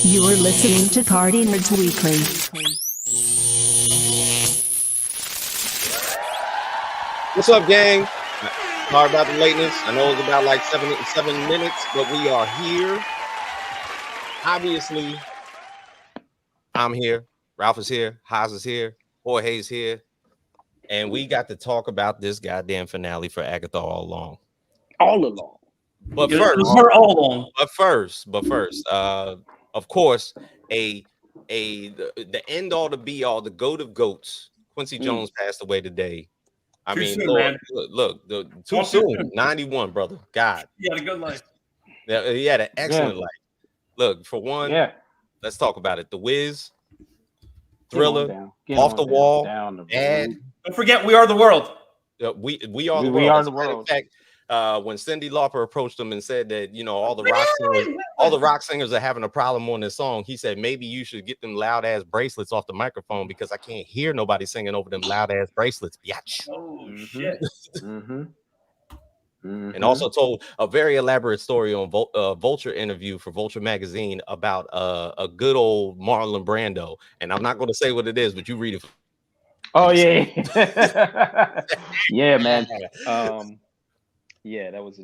You are listening to Party Nerds Weekly. What's up, gang? Sorry about the lateness. I know it's about like seven minutes, but we are here. Obviously, I'm here. Ralph is here. Haas is here. Jorge's here. And we got to talk about this goddamn finale for Agatha All Along. All along. But first, of course, the end all, the be all, the goat of goats. Quincy Jones passed away today. I mean, Lord, look, too soon. 91, brother. God. He had a good life. Yeah, he had an excellent life. Look, for one, let's talk about it. The Wiz, Thriller, Off the Wall, and don't forget, We Are the World. We are the world. We are the world. In fact, when Cyndi Lauper approached him and said that, you know, all the rock singers are having a problem on this song, he said maybe you should get them loud ass bracelets off the microphone because I can't hear nobody singing over them loud ass bracelets. Biatch. Oh shit. And also told a very elaborate story on Vulture interview for Vulture magazine about a good old Marlon Brando. And I'm not going to say what it is, but you read it. Oh yeah. Yeah, man. Yeah, that was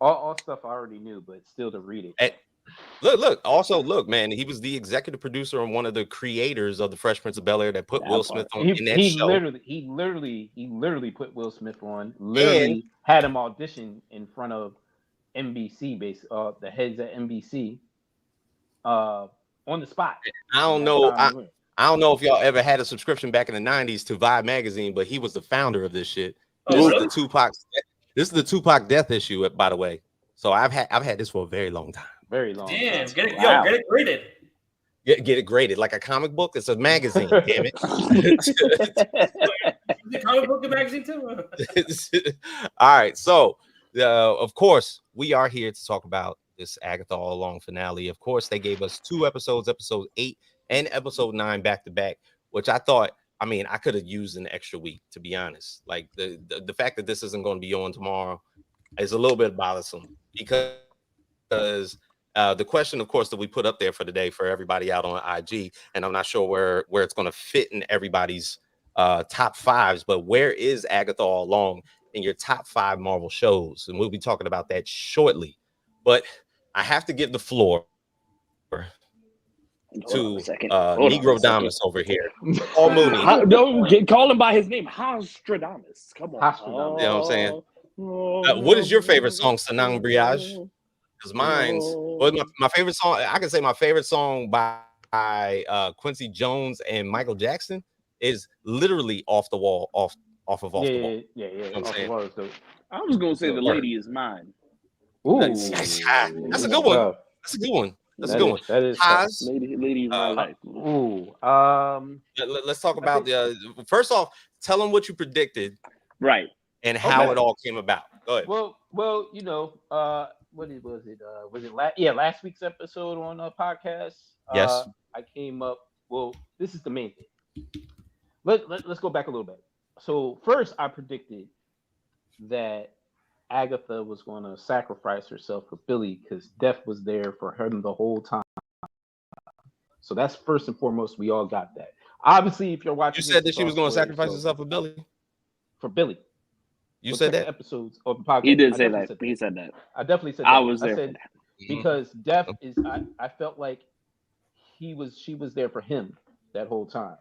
all stuff I already knew, but still to read it. And look, man, he was the executive producer and one of the creators of the Fresh Prince of Bel-Air that put Will Smith on in that show. He literally put Will Smith on. Literally had him audition in front of NBC, the heads at NBC, on the spot. I don't know if y'all ever had a subscription back in the 90s to Vibe magazine, but he was the founder of this shit. This is the Tupac death issue, by the way. So I've had this for a very long time. Very long. Damn, time. Get it graded. Get it graded like a comic book. It's a magazine, damn it. The comic book and magazine too. All right, so of course we are here to talk about this Agatha All Along finale. Of course, they gave us 2 episodes, episode 8 and episode 9 back to back, which I thought, I mean, I could have used an extra week, to be honest. Like the fact that this isn't going to be on tomorrow is a little bit bothersome because the question, of course, that we put up there for today for everybody out on IG, and I'm not sure where it's going to fit in everybody's top 5s, but where is Agatha All Along in your top 5 Marvel shows? And we'll be talking about that shortly. But I have to give the floor to Negro Damas over here. Paul Mooney. Don't call him by his name. Nostradamus. Come on. Nostradamus. You know what I'm saying? What is your favorite song, Sanang Briage? Because mine's my favorite song. I can say my favorite song by Quincy Jones and Michael Jackson is literally Off the Wall, off of Off the Wall. Yeah. You know what I'm saying? I was gonna say The Lady Is Mine. Ooh, that's a good one. That's a good one. That's a good one. That is Haas, Lady My Life. Ooh. Let's talk about the first off, tell them what you predicted. Right. And how it all came about. Go ahead. Well, you know, what was it? Was it last week's episode on a podcast? Yes. I came up. Well, this is the main thing. Let's go back a little bit. So first, I predicted that Agatha was going to sacrifice herself for Billy because Death was there for him the whole time. So that's first and foremost. We all got that. Obviously, if you're watching, you said that she was going to sacrifice herself for Billy. For Billy. You said that episodes of the podcast. He did say that. He said that. I definitely said that. I was there. Because Death is. I felt like she was there for him that whole time.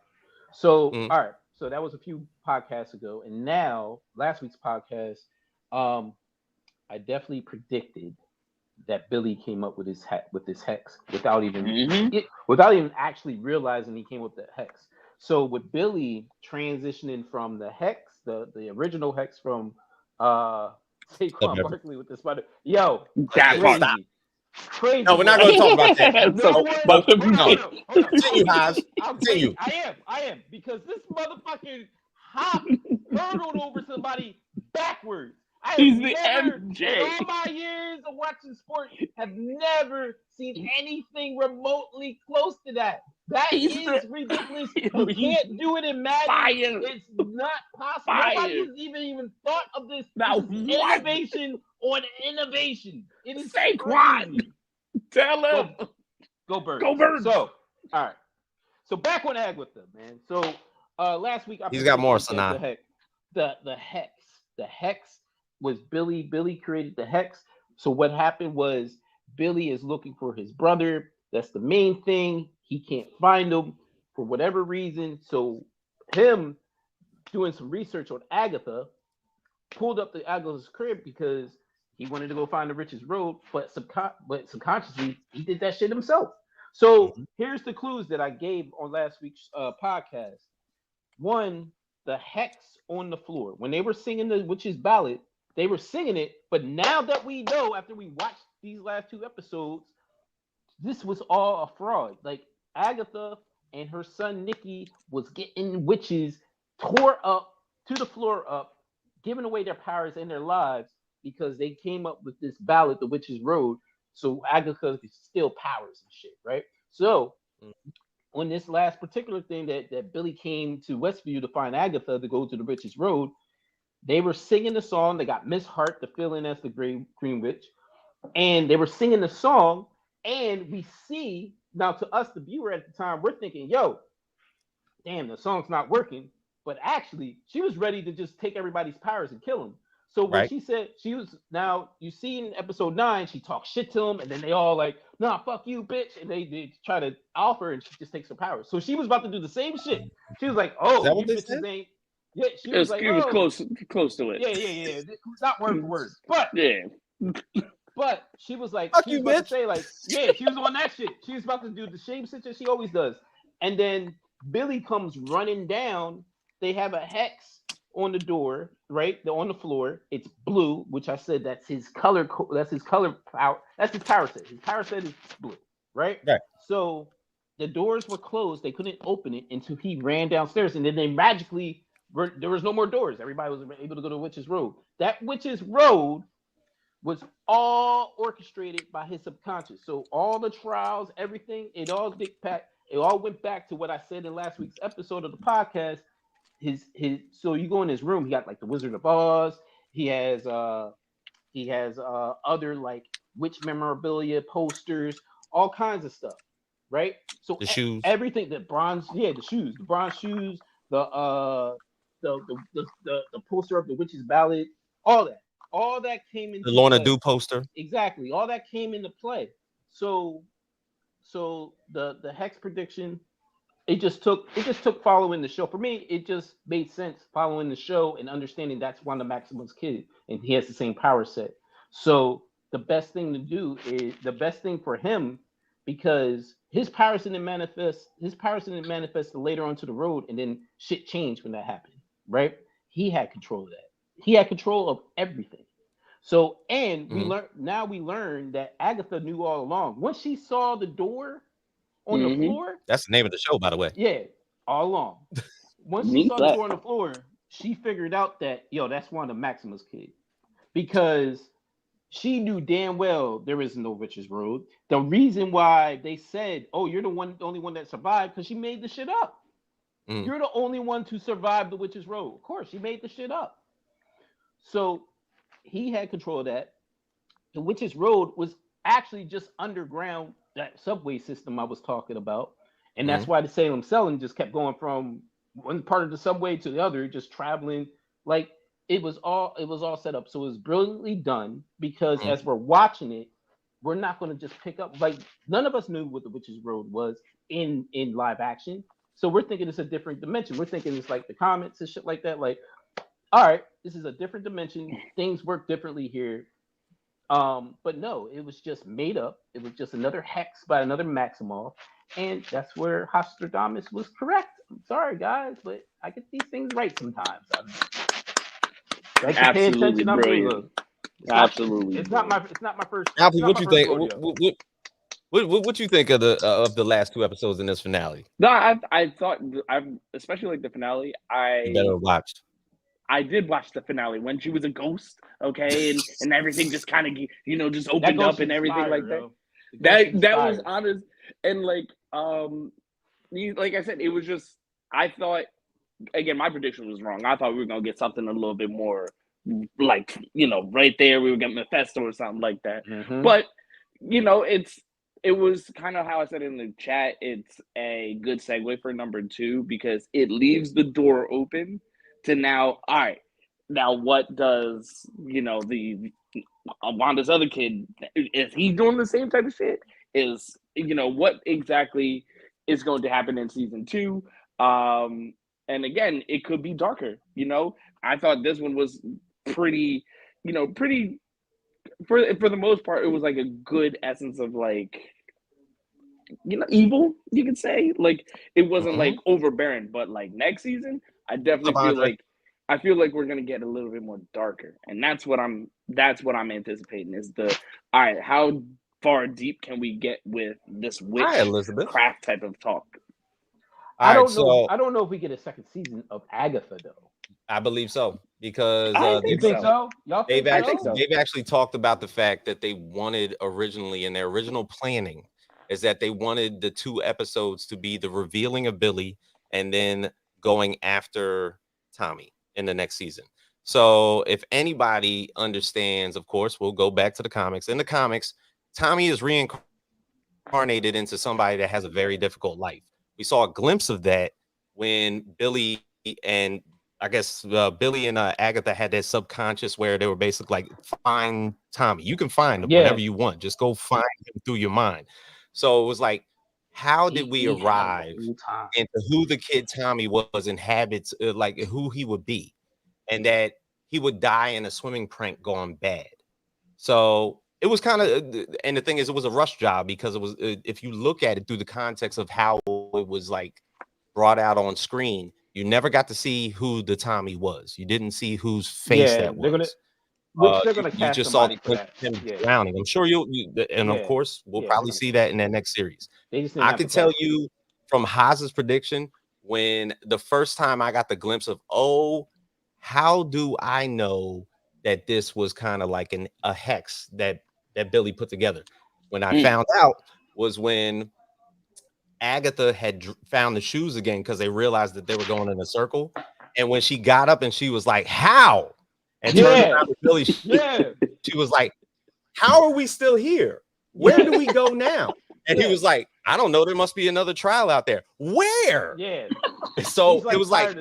So all right. So that was a few podcasts ago, and now last week's podcast. I definitely predicted that Billy came up with this hex without even actually realizing he came up with the hex. So with Billy transitioning from the hex, the original hex from Saquon Barkley with the spider, that's crazy. No, we're not going to talk about that. Continue. I am because this motherfucking hurdled over somebody backwards. He's the MJ. In all my years of watching sports, have never seen anything remotely close to that. That is ridiculous. You can't do it in Madden. It's not possible. Nobody's even thought of this. Innovation on innovation. It is Saquon. Tell him. Go Birds. Go Birds. So, all right. So back on Agatha, man. So last week He's got more, predicted Sanaa. the hex. The hex was Billy. Billy created the hex. So what happened was Billy is looking for his brother. That's the main thing. He can't find him for whatever reason. So him doing some research on Agatha pulled up to Agatha's crib because he wanted to go find the richest road, but subconsciously he did that shit himself. So here's the clues that I gave on last week's podcast. One, the hex on the floor. When they were singing the witch's ballad, they were singing it, but now that we know, after we watched these last 2 episodes, this was all a fraud. Like Agatha and her son Nikki was getting witches tore up to the floor up, giving away their powers and their lives because they came up with this ballad, The Witch's Road, so Agatha could steal powers and shit, right? So on this last particular thing that Billy came to Westview to find Agatha to go to the Witch's Road, they were singing the song. They got Miss Hart to fill in as the Green Witch, and they were singing the song. And we see now, to us, the viewer at the time, we're thinking, "Yo, damn, the song's not working." But actually, she was ready to just take everybody's powers and kill them. So when she said she was, now you see in episode 9, she talks shit to him, and then they all like, "Nah, fuck you, bitch," and they try to off her, and she just takes her powers. So she was about to do the same shit. She was like, "Oh, you bitches ain't." Yeah, she was like, it was close to it. Yeah. Not word for word, but yeah. But she was like, Fuck she you, was about bitch. to say like, yeah, she was on that shit. She was about to do the same shit that she always does. And then Billy comes running down. They have a hex on the door, right? They're on the floor. It's blue, which I said that's his color. That's his color power. That's his power set. His power set is blue, right? Right. So the doors were closed. They couldn't open it until he ran downstairs, and then they magically there was no more doors. Everybody was able to go to Witch's Road. That Witch's Road was all orchestrated by his subconscious. So all the trials, everything, it all went back to what I said in last week's episode of the podcast. So you go in his room, he got like the Wizard of Oz. He has other like witch memorabilia, posters, all kinds of stuff, right? So The shoes, everything, the bronze shoes, the poster of the Witch's Ballad, all that came into the Lorna play. Doone poster. Exactly, all that came into play. So the hex prediction, it just took following the show. For me, it just made sense following the show and understanding that's Wanda Maximoff's kid and he has the same power set. So the best thing to do is the best thing for him, because his powers didn't manifest later onto the road, and then shit changed when that happened, right? He had control of that. He had control of everything. So, and we learned that Agatha knew all along. Once she saw the door on the floor. That's the name of the show, by the way. Yeah, all along. Once she saw the door on the floor, she figured out that, that's Wanda Maximoff's kid. Because she knew damn well there is no Witch's Road. The reason why they said, "Oh, you're the only one that survived," because she made the shit up. You're the only one to survive the Witch's Road. Of course, she made the shit up. So he had control of that. The Witch's Road was actually just underground, that subway system I was talking about. And that's why the Salem Selling just kept going from one part of the subway to the other, just traveling. Like it was all set up. So it was brilliantly done, because as we're watching it, we're not going to just pick up, like none of us knew what the Witch's Road was in live action. So we're thinking it's a different dimension. We're thinking it's like the comics and shit like that. Like, all right, this is a different dimension. Things work differently here. But no, it was just made up. It was just another hex by another Maximoff. And that's where Nostradamus was correct. I'm sorry, guys, but I get these things right sometimes. Absolutely brilliant. Absolutely. It's not my first. Alfie, what you think? What you think of the last 2 episodes in this finale? No, I thought, especially like the finale. You better watch. I did watch the finale when she was a ghost, okay, and everything just kind of just opened up and everything like that. That was honest, and like I said, it was just, I thought, again, my prediction was wrong. I thought we were gonna get something a little bit more like right there. We were getting Mephisto or something like that. But it was kind of how I said in the chat. It's a good segue for number 2 because it leaves the door open to now. All right, now what does the Wanda's other kid, is he doing the same type of shit? Is what exactly is going to happen in season 2? And again, it could be darker. I thought this one was pretty, pretty for the most part. It was like a good essence of like evil, you could say. Like it wasn't like overbearing, but like next season, I definitely feel like we're gonna get a little bit more darker, and that's what I'm anticipating. Is all right? How far deep can we get with this witchcraft type of talk? I don't know if we get a second season of Agatha though. I believe so because you think so? Y'all think they've actually talked about the fact that they wanted originally in their original planning is that they wanted the 2 episodes to be the revealing of Billy and then going after Tommy in the next season. So if anybody understands, of course, we'll go back to the comics. In the comics, Tommy is reincarnated into somebody that has a very difficult life. We saw a glimpse of that when Billy and Billy and Agatha had that subconscious where they were basically like, find Tommy. You can find him whenever you want. Just go find him through your mind. So it was like, how did we arrive into who the kid Tommy was and habits, like who he would be, and that he would die in a swimming prank gone bad. So it was kind of, and the thing is, it was a rush job because it was, if you look at it through the context of how it was like brought out on screen, you never got to see who the Tommy was. You didn't see whose face that was. You just saw him drowning. I'm sure of course, we'll probably see that in that next series. I can tell you from Haz's prediction, when the first time I got the glimpse of, how do I know that this was kind of like a hex that Billy put together? When I found out was when Agatha had found the shoes again because they realized that they were going in a circle. And when she got up and she was like, how? And turned around to Billy, she was like, how are we still here? Where do we go now? And he was like, I don't know. There must be another trial out there. Where? Yeah. So it was like,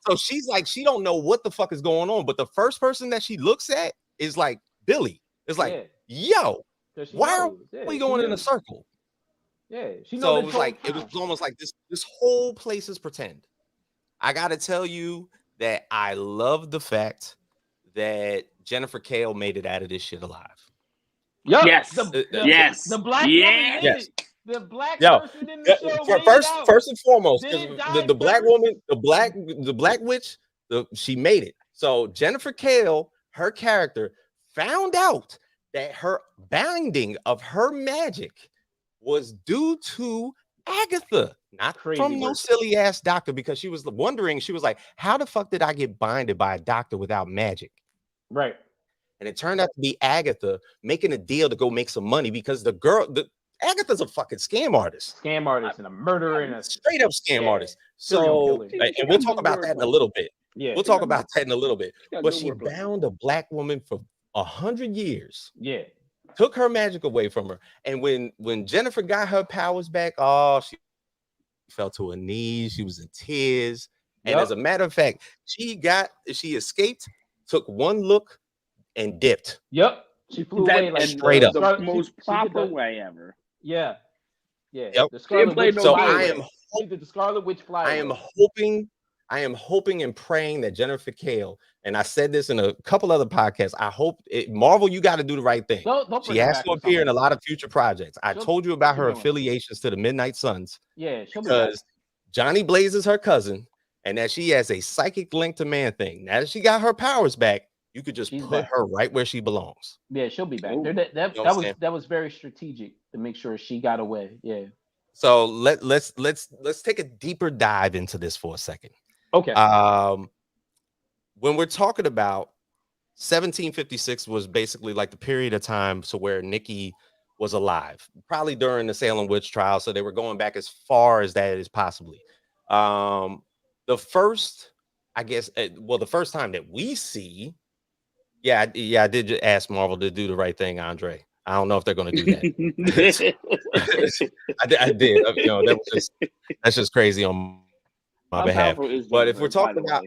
so she's like, she don't know what the fuck is going on. But the first person that she looks at is like Billy. It's like, yo, why are we going in a circle? Yeah. So it was like, it was almost like this whole place is pretend. I got to tell you that I love the fact that Jennifer Kale made it out of this shit alive. Yep. Yes. The black woman did it. The black person in the show first and foremost, the black woman, the black witch, she made it. So Jennifer Kale, her character, found out that her binding of her magic was due to Agatha, not from no silly ass doctor, because she was wondering, she was like, how the fuck did I get binded by a doctor without magic? Right. And it turned out to be Agatha making a deal to go make some money because Agatha's a fucking scam artist and a murderer and a straight up scam artist. So, and we'll talk about that in a little bit. Yeah, we'll talk about that in a little bit. But she bound a black woman for 100 years. Yeah, took her magic away from her. And when Jennifer got her powers back, she fell to her knees. She was in tears. And as a matter of fact, she escaped, took one look, and dipped. Yep. She flew away like straight up. The most proper way ever. Yeah. Yeah. Yep. The Scarlet Witch. So I am the Scarlet Witch fly. I am hoping and praying that Jennifer Kale, and I said this in a couple other podcasts, I hope Marvel, you got to do the right thing. She has to appear in a lot of future projects. I told you about her affiliations to the Midnight Suns. Yeah, because Johnny Blaze is her cousin, and that she has a psychic link to Man Thing. Now that she got her powers back, you could just put her right where she belongs. Yeah, she'll be back. That was very strategic to make sure she got away. Yeah. So let's take a deeper dive into this for a second. Okay. When we're talking about 1756 was basically like the period of time so where Nikki was alive, probably during the Salem witch trial. So they were going back as far as that is possibly. The first time that we see. I did ask Marvel to do the right thing, Andre. I don't know if they're going to do that. I did. That's just crazy on my behalf. But if we're talking about,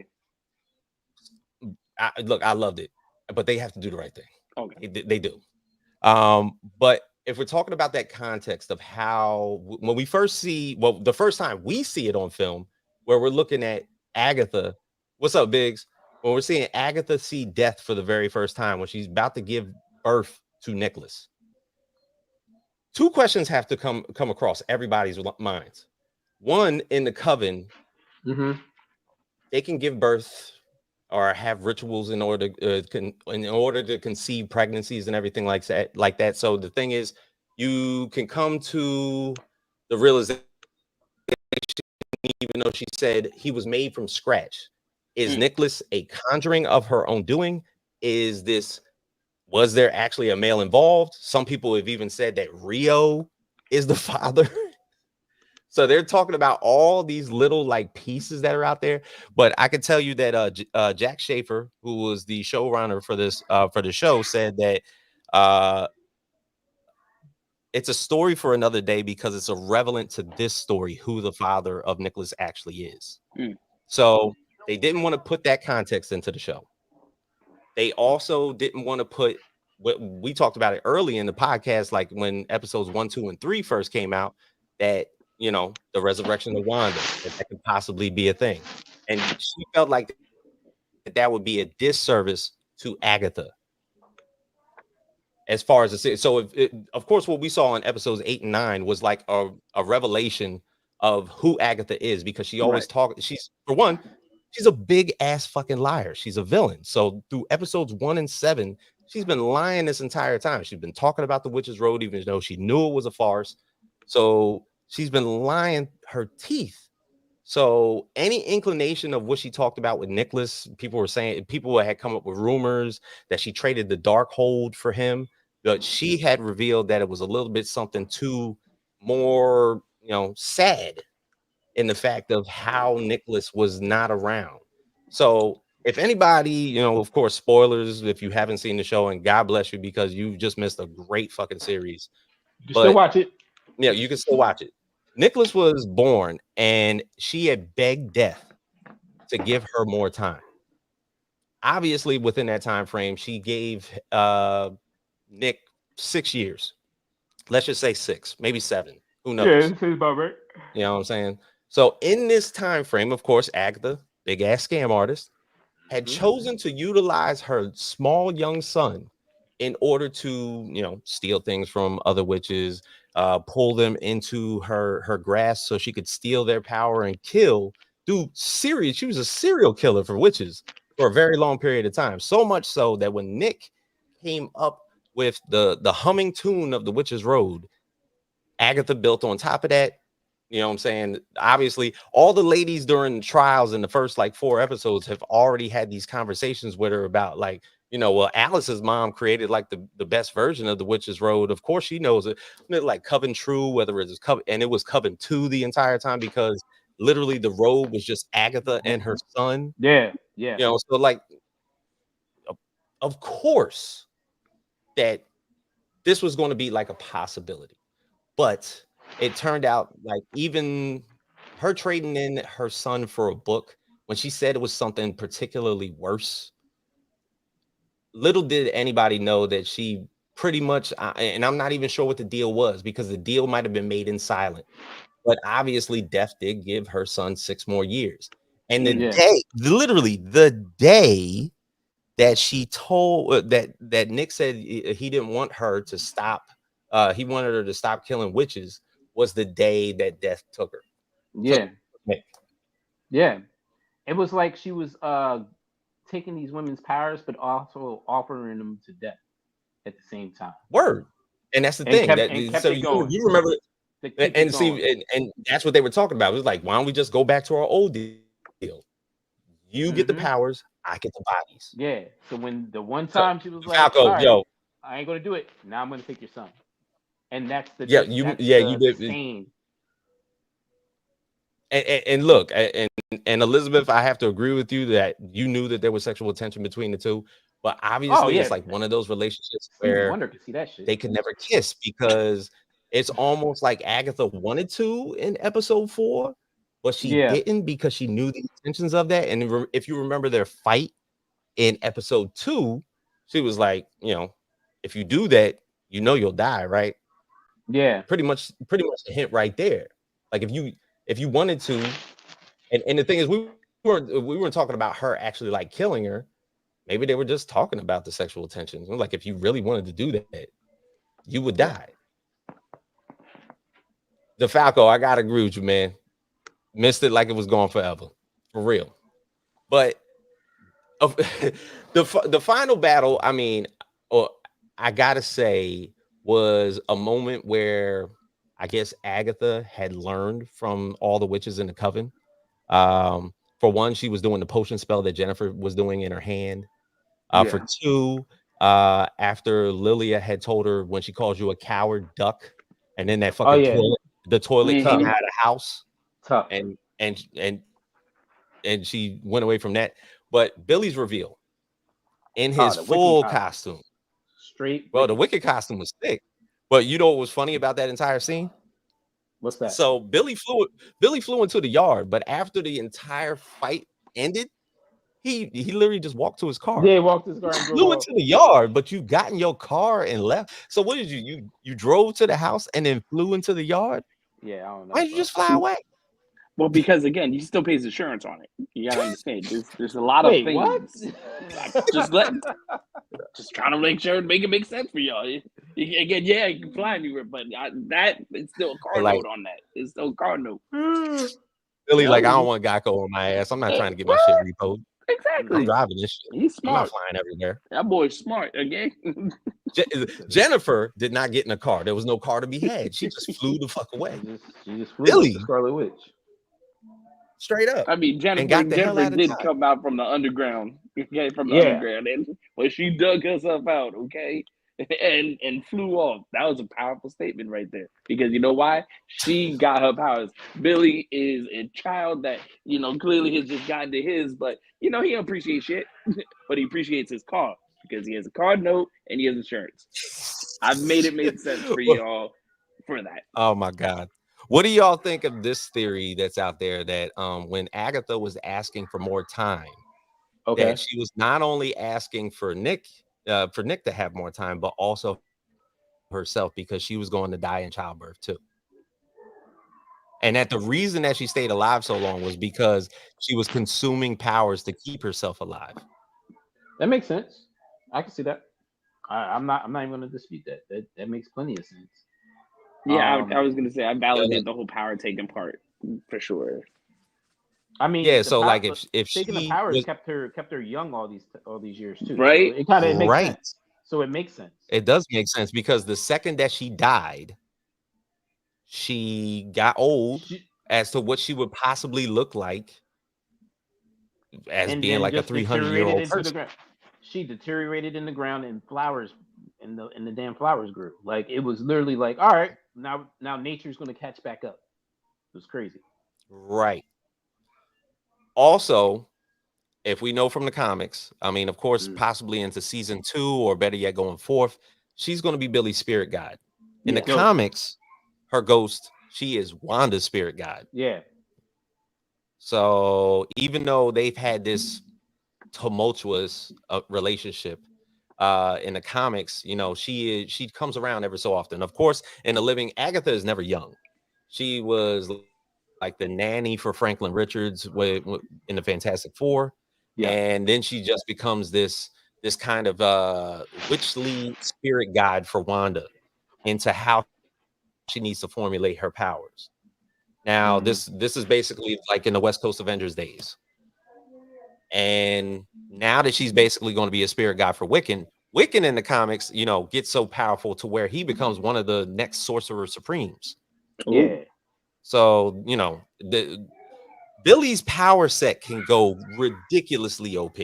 look, I loved it, but they have to do the right thing. Okay, they do. But if we're talking about that context of how, when we first see, the first time we see it on film, where we're looking at Agatha, what's up, Biggs? When we're seeing Agatha see death for the very first time, when she's about to give birth to Nicholas, two questions have to come across everybody's minds. One, in the coven, they can give birth or have rituals in order to conceive pregnancies and everything like that. So the thing is, you can come to the realization, even though she said he was made from scratch. Is Nicholas a conjuring of her own doing? Was there actually a male involved? Some people have even said that Rio is the father. So they're talking about all these little like pieces that are out there. But I can tell you that Jack Schaefer, who was the showrunner for this for the show, said that it's a story for another day because it's irrelevant to this story who the father of Nicholas actually is. So they didn't want to put that context into the show. They also didn't want to put what we talked about it early in the podcast, like when episodes 1, 2, and 3 first came out, that, you know, the resurrection of Wanda, that could possibly be a thing. And she felt like that would be a disservice to Agatha. As far as the series. So, of course, what we saw in episodes 8 and 9 was like a revelation of who Agatha is, because she always talks. She's, for one, she's a big ass fucking liar. She's a villain. So through episodes 1 and 7, she's been lying this entire time. She's been talking about the Witch's Road, even though she knew it was a farce. So she's been lying her teeth. So any inclination of what she talked about with Nicholas, people had come up with rumors that she traded the Darkhold for him, but she had revealed that it was a little bit something too more, sad in the fact of how Nicholas was not around. So if anybody, of course, spoilers if you haven't seen the show, and God bless you because you've just missed a great fucking series. You can still watch it. Yeah, you can still watch it. Nicholas was born and she had begged death to give her more time. Obviously, within that time frame, she gave Nick 6 years. Let's just say 6, maybe 7. Who knows? Yeah, that seems about right. You know what I'm saying? So in this time frame, of course, Agatha, big ass scam artist, had chosen to utilize her small young son in order to, steal things from other witches, pull them into her grasp so she could steal their power and kill. She was a serial killer for witches for a very long period of time. So much so that when Nick came up with the humming tune of the Witch's Road, Agatha built on top of that. You know what I'm saying? Obviously, all the ladies during the trials in the first 4 episodes have already had these conversations with her about Alice's mom created the best version of the Witch's Road. Of course, she knows it. Like Coven True, whether it was Coven, and it was Coven 2 the entire time, because literally the road was just Agatha and her son. Yeah. So of course that this was going to be like a possibility, but it turned out like even her trading in her son for a book, when she said it was something particularly worse, little did anybody know that she pretty much, and I'm not even sure what the deal was, because the deal might have been made in silent, but obviously death did give her son 6 more years. And literally the day that she told that Nick said he didn't want her to stop, he wanted her to stop killing witches, was the day that death took her. Yeah. It was like she was taking these women's powers, but also offering them to death at the same time. Word. And that's the thing. You remember it, and see, and that's what they were talking about. It was like, why don't we just go back to our old deal? You get the powers, I get the bodies. Yeah. So when the one time she was like, Falco, all right, yo, I ain't gonna do it. Now I'm gonna take your son. And that's the you did. Same. And look, and Elizabeth, I have to agree with you that you knew that there was sexual tension between the two. But obviously, yeah. it's like one of those relationships Stevie where Wonder could see that shit. they could never kiss because it's almost like Agatha wanted to in episode 4, but she didn't because she knew the intentions of that. And if you remember their fight in episode 2, she was like, you know, if you do that, you know you'll die, right? Yeah. Pretty much a hint right there. Like if you wanted to, and the thing is, we weren't talking about her actually like killing her. Maybe they were just talking about the sexual tensions. Like if you really wanted to do that, you would die. DeFalco, I gotta agree with you, man. Missed it like it was gone forever, for real. But the final battle, I mean, I gotta say, was a moment where I guess Agatha had learned from all the witches in the coven. For one, she was doing the potion spell that Jennifer was doing in her hand. For 2, after Lilia had told her when she calls you a coward, duck, and then that fucking toilet came out of the house. Tough. And she went away from that. But Billy's reveal in his full costume. Well, the Wicked costume was thick. But you know what was funny about that entire scene? What's that? So Billy flew into the yard, but after the entire fight ended, he literally just walked to his car. Yeah, he walked his car and flew into the yard, but you got in your car and left. So what did you drove to the house and then flew into the yard? Yeah, I don't know. Why did you just fly away? Well, because again, he still pays insurance on it. You gotta understand. There's a lot of things. Just trying to make it make sense for y'all. Again, yeah, you can fly anywhere, but that it's still a car note on that. It's still a car note. Billy, like I don't want Geico on my ass. I'm not trying to get my shit repoed. Exactly. I'm driving this shit. He's smart. I'm not flying everywhere. That boy's smart. Again. Jennifer did not get in a car. There was no car to be had. She just flew the fuck away. She just flew Billy, the Scarlet Witch. Straight up. I mean, Jennifer did come out from the underground. Okay, from the underground, and when she dug herself out, okay, and flew off. That was a powerful statement right there. Because you know why? She got her powers. Billy is a child that, you know, clearly has just gotten to his, but you know, he don't appreciate shit, but he appreciates his car because he has a car note and he has insurance. I've made it make sense for y'all for that. Oh my God. What do y'all think of this theory that's out there that when Agatha was asking for more time, that she was not only asking for Nick to have more time, but also herself because she was going to die in childbirth too. And that the reason that she stayed alive so long was because she was consuming powers to keep herself alive. That makes sense. I can see that. I'm not even going to dispute that. That makes plenty of sense. Yeah, I was gonna say I validate the whole power taking part for sure. I mean, yeah. So like, if taking the powers kept her young all these years too, right? So it kind of makes sense. So it makes sense. It does make sense because the second that she died, she got old as to what she would possibly look like as being like a 300-year-old person. She deteriorated in the ground, and flowers and the damn flowers grew. Like it was literally like, all right, now nature's going to catch back up. It was crazy. Right. Also, if we know from the comics, I mean, of course, possibly into season 2 or better yet, going forth, she's going to be Billy's spirit guide. In the comics, her ghost, she is Wanda's spirit guide. Yeah. So even though they've had this tumultuous relationship, in the comics, you know, she comes around ever so often. Of course, in the living, Agatha is never young. She was like the nanny for Franklin Richards in the Fantastic Four, and then she just becomes this kind of witchly spirit guide for Wanda into how she needs to formulate her powers. Now, this is basically like in the West Coast Avengers days. And now that she's basically going to be a spirit guide for Wiccan in the comics, you know, gets so powerful to where he becomes one of the next Sorcerer Supremes. Yeah. So, you know, Billy's power set can go ridiculously OP.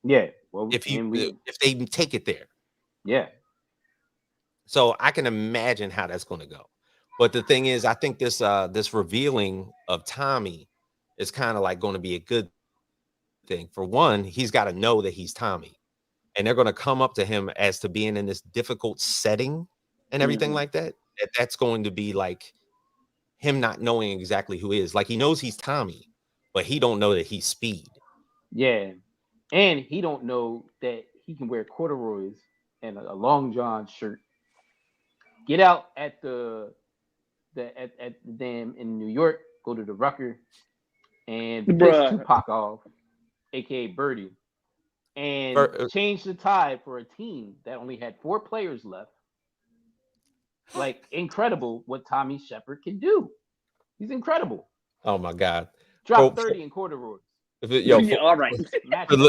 Yeah. Well, if they take it there. Yeah. So I can imagine how that's going to go. But the thing is, I think this revealing of Tommy is kind of like going to be a good thing. For one, he's got to know that he's Tommy. and they're going to come up to him as to being in this difficult setting and everything like that. That's going to be like him not knowing exactly who he is. Like he knows he's Tommy, but he don't know that he's Speed. Yeah, and he don't know that he can wear corduroys and a long john shirt. Get out at the dam in New York. Go to the Rucker and piss Tupac off, aka Birdie, and change the tide for a team that only had 4 players left. Like incredible what Tommy Shepard can do. He's incredible. Oh my God! Drop 30 in corduroys. All right.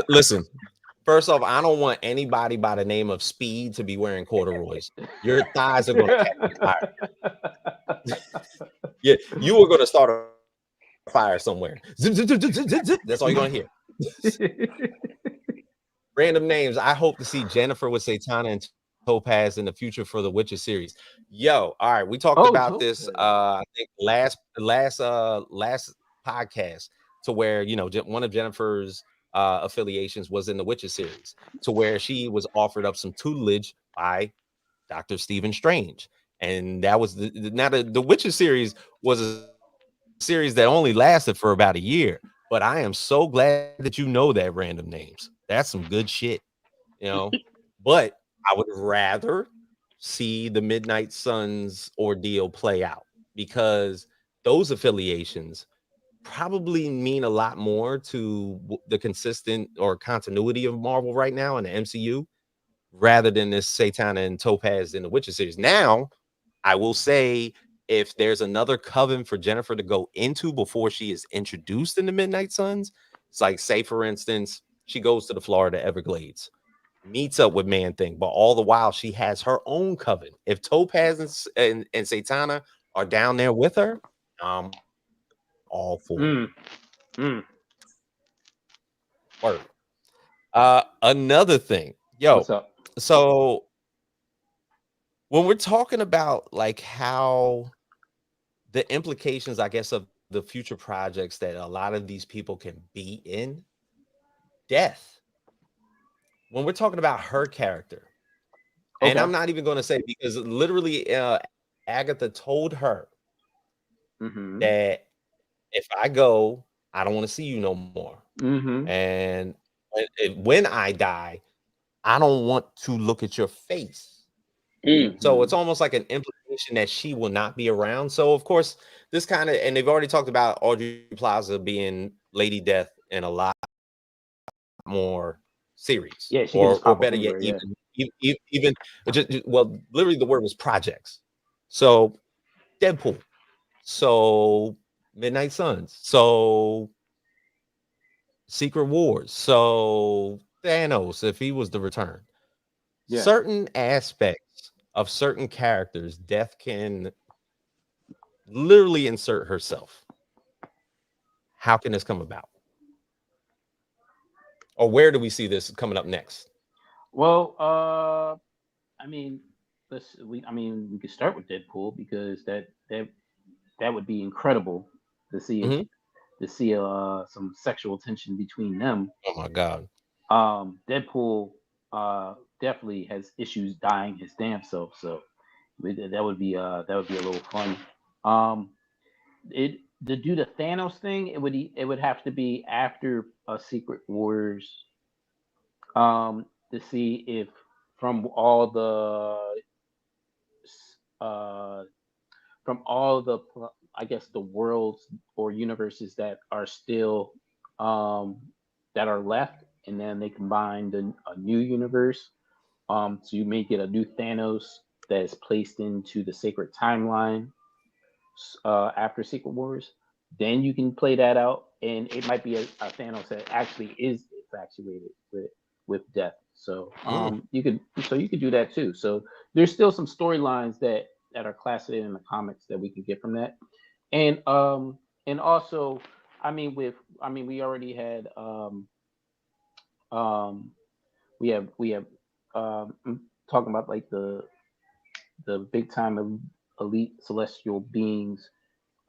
Listen. First off, I don't want anybody by the name of Speed to be wearing corduroys. Your thighs are going to catch fire. Yeah, you are going to start a fire somewhere. Zip, zip, zip, zip, zip, zip. That's all you're going to hear. Random names. I hope to see Jennifer with Satana and Topaz in the future for the Witcher series. Yo, all right. We talked about this. I think last podcast, to where one of Jennifer's affiliations was in the Witcher series, to where she was offered up some tutelage by Dr. Stephen Strange, and that was the Witcher series was a series that only lasted for about a year. But I am so glad that you know that random names. That's some good shit, But I would rather see the Midnight Suns ordeal play out, because those affiliations probably mean a lot more to the consistent or continuity of Marvel right now in the MCU, rather than this Satana and Topaz in the Witcher series. Now, I will say, if there's another coven for Jennifer to go into before she is introduced in the Midnight Suns, it's like, say for instance, she goes to the Florida Everglades, meets up with Man-Thing, but all the while she has her own coven. If Topaz and Satana are down there with her, all for it. Word. Another thing, What's up? So when we're talking about like how the implications, I guess, of the future projects that a lot of these people can be in, Death, when we're talking about her character, and I'm not even going to say, because literally Agatha told her that if I go, I don't want to see you no more. And when I die, I don't want to look at your face. So it's almost like an implication that she will not be around. So of course, this kind of, and they've already talked about Audrey Plaza being Lady Death in a lot more series. Yeah, or better yet, even well, literally the word was projects. So Deadpool, so Midnight Suns, so Secret Wars, so Thanos, if he was the return. Certain aspects of certain characters, Death can literally insert herself. How can this come about? Or where do we see this coming up next? Well, I mean, we could start with Deadpool, because that would be incredible to see some sexual tension between them. Oh my God. Deadpool definitely has issues dying his damn self, so that would be a little fun. To do the Thanos thing, it would have to be after Secret Wars, to see if from all the I guess the worlds or universes that are still that are left, and then they combined a new universe. So you may get a new Thanos that is placed into the sacred timeline after Secret Wars. Then you can play that out, and it might be a Thanos that actually is infatuated with death. So you could do that too. So there's still some storylines that are classic in the comics that we can get from that. And also, we already had we have talking about like the big time elite celestial beings.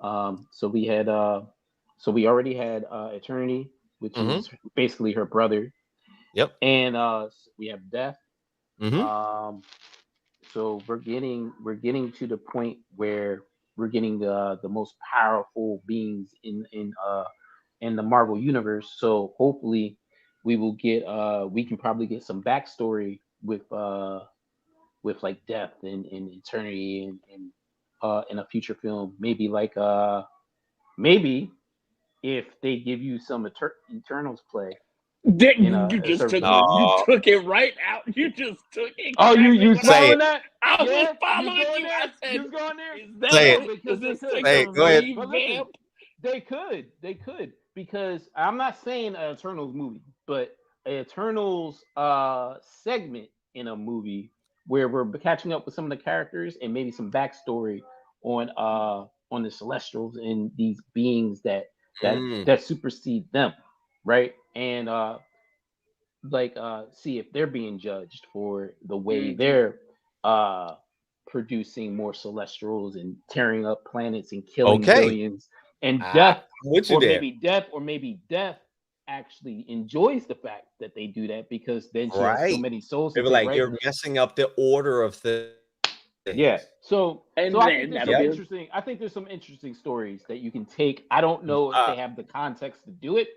So we already had Eternity, which is basically her brother. Yep. And we have Death. Mm-hmm. So we're getting to the point where we're getting the most powerful beings in the Marvel universe. So hopefully we will get we can probably get some backstory with like Death and Eternity and in a future film. Maybe like maybe if they give you some Eternals play. You just took it right out. You just took it. Oh, you following that? I was following you. There? I said, you going there? Say it. Because Go ahead. Listen, they could because I'm not saying an Eternals movie, but an Eternals segment in a movie where we're catching up with some of the characters and maybe some backstory on the Celestials and these beings that supersede them, right? And see if they're being judged for the way they're producing more Celestials and tearing up planets and killing billions. And Death, maybe Death actually enjoys the fact that they do that because then she has so many souls. They were like, you're messing up the order of things. Yeah. So I think there's some interesting stories that you can take. I don't know if they have the context to do it,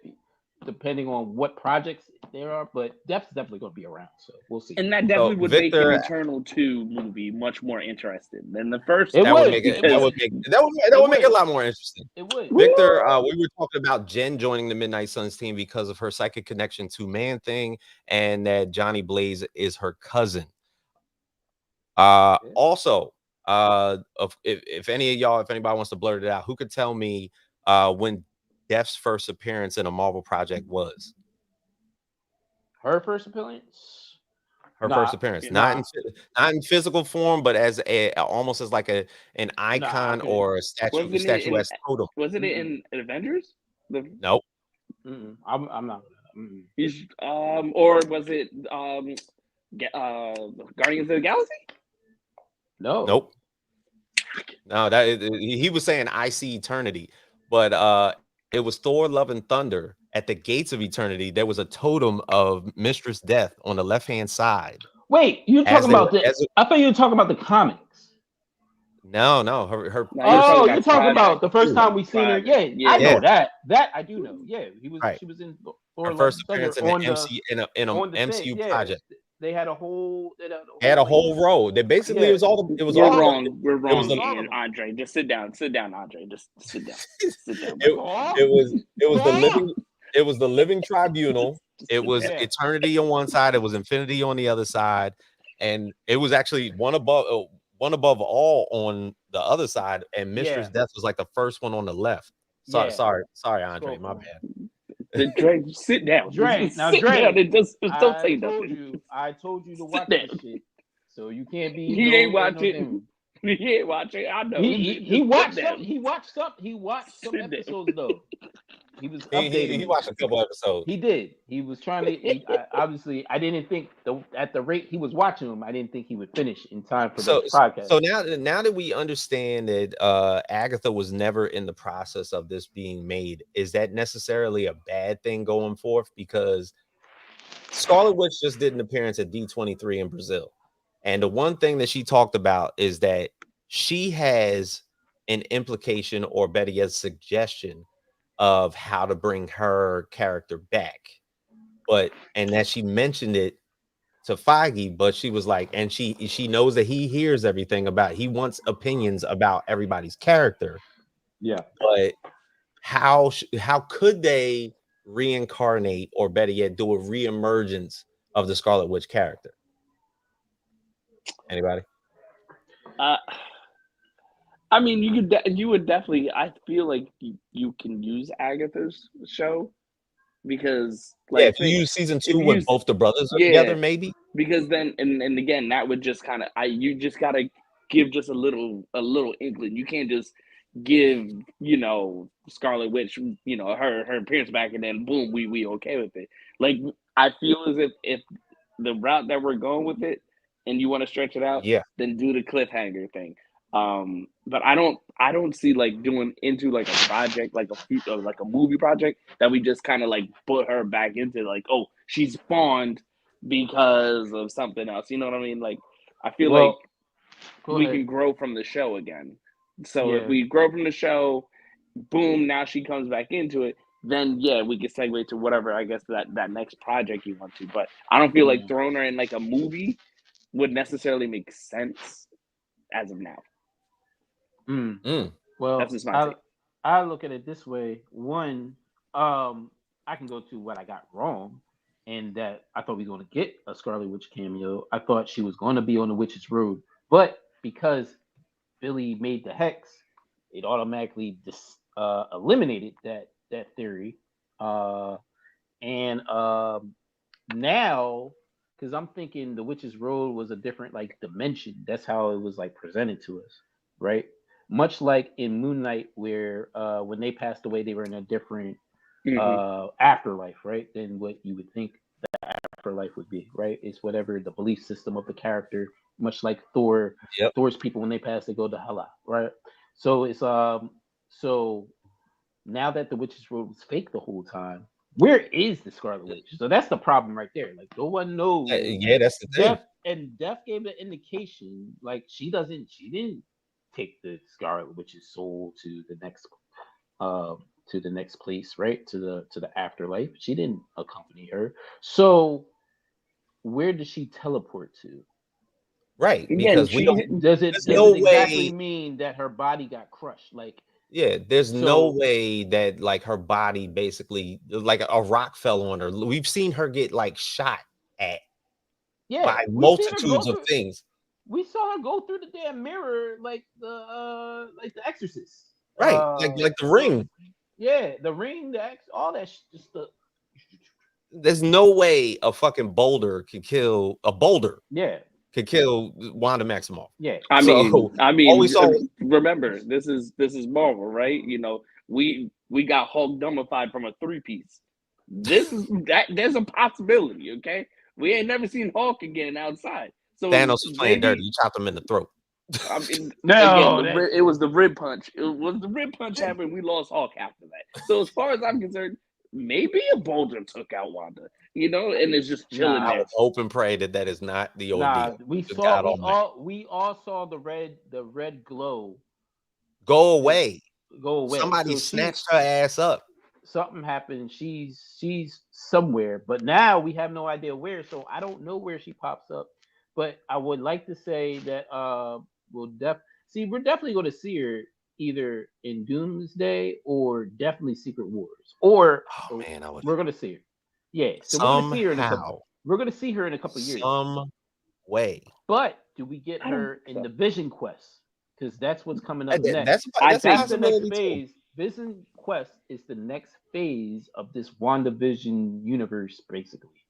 depending on what projects there are, but Death's definitely going to be around, so we'll see. And that definitely would make an Eternal 2 movie much more interesting than the first. That would make it a lot more interesting. It would. Victor, we were talking about Jen joining the Midnight Suns team because of her psychic connection to Man-Thing, and that Johnny Blaze is her cousin. Also, if anybody wants to blurt it out, who could tell me when Death's first appearance in a Marvel project was? Her first appearance? First appearance. Not in physical form, but as almost as like an icon or a statuesque totem. Wasn't it in Avengers? Nope. I'm not. Or was it Guardians of the Galaxy? No. Nope. No, he was saying I See Eternity, but it was Thor: Love and Thunder. At the gates of eternity, there was a totem of Mistress Death on the left-hand side. Wait, you're talking about I thought you were talking about the comics. No, her you're talking about the first time we seen her. Yeah, I know that. That I do know. Yeah, she was in Thor: her first appearance in an MCU project. They had a whole row. They basically We're wrong. We're wrong, Andre. Just sit down. Andre. Just sit down. It was the living tribunal. It was eternity on one side. It was infinity on the other side, and it was actually one above all on the other side. And Mistress Death was like the first one on the left. Sorry, Andre. My bad. Dre, sit down. Dre, don't say nothing. I told you to watch that shit, so you can't be. He ain't watching. He ain't watching. I know. He watched some episodes though. He was updating. He watched a couple episodes. He did. He was trying to. Obviously, I didn't think at the rate he was watching them, I didn't think he would finish in time for the podcast. So now that we understand that Agatha was never in the process of this being made, is that necessarily a bad thing going forth? Because Scarlet Witch just did an appearance at D23 in Brazil, and the one thing that she talked about is that she has an implication, or better yet, suggestion of how to bring her character back, and that she mentioned it to Feige, but she was like, and she knows that he hears everything he wants opinions about everybody's character. Yeah, but how could they reincarnate, or better yet, do a reemergence of the Scarlet Witch character? Anybody? I mean, you would definitely. I feel like you can use Agatha's show because, if you use season 2 with both the brothers together, maybe. Because then, and again, that would just kind of you just gotta give just a little inkling. You can't just give Scarlet Witch her appearance back and then boom, we okay with it. Like, I feel as if the route that we're going with it, and you want to stretch it out, then do the cliffhanger thing. But I don't see like doing into like a project, like a movie project that we just kind of like put her back into, like, oh, she's fawned because of something else. You know what I mean? Like, I feel like we can grow from the show again. So if we grow from the show, boom, now she comes back into it, then yeah, we can segue to whatever, I guess, that next project you want to. But I don't feel like throwing her in like a movie would necessarily make sense as of now. Well, that's just my take. I look at it this way. One, I can go to what I got wrong, and that I thought we were going to get a Scarlet Witch cameo. I thought she was going to be on the Witch's Road, but because Billy made the hex, it automatically eliminated that theory. And now, because I'm thinking the Witch's Road was a different like dimension. That's how it was like presented to us, right? Much like in Moon Knight, where when they passed away, they were in a different afterlife, right? Than what you would think the afterlife would be, right? It's whatever the belief system of the character. Much like Thor, Thor's people, when they pass, they go to Hela, right? So it's so now that the Witch's Road was fake the whole time, where is the Scarlet Witch? So that's the problem right there. Like no one knows. Yeah, that's the thing. Death gave the indication, like she didn't take the Scarlet Witch's soul to the next place, right? To the afterlife. She didn't accompany her. So where does she teleport to? Right, because does it exactly mean that her body got crushed? Like, yeah, there's no way that like her body basically like a rock fell on her. We've seen her get like shot at by multitudes of things. We saw her go through the damn mirror like the Exorcist. Right, like the ring. Yeah, the ring, all that just the. There's no way a fucking boulder could kill a boulder. Yeah. Could kill Wanda Maximoff. Yeah, I mean, remember, this is Marvel, right? You know, we got Hulk dumbified from a 3-piece. There's a possibility, okay? We ain't never seen Hulk again outside. So Thanos was playing dirty. You chopped him in the throat. I mean, again, it was the rib punch. It was the rib punch happened. We lost Hulk after that. So as far as I'm concerned, maybe a boulder took out Wanda, you know, and it's just chilling there. I hope and pray that is not the old deal. We all saw the red glow go away. So Somebody snatched her ass up. Something happened. She's somewhere, but now we have no idea where. So I don't know where she pops up. But I would like to say that we're definitely going to see her either in Doomsday or definitely Secret Wars, or we're going to see her. Yeah, so we're going to see her in a couple of years. Some way. But do we get her in the Vision Quest? Because that's what's coming up next. That's the next phase. Vision Quest is the next phase of this WandaVision universe, basically.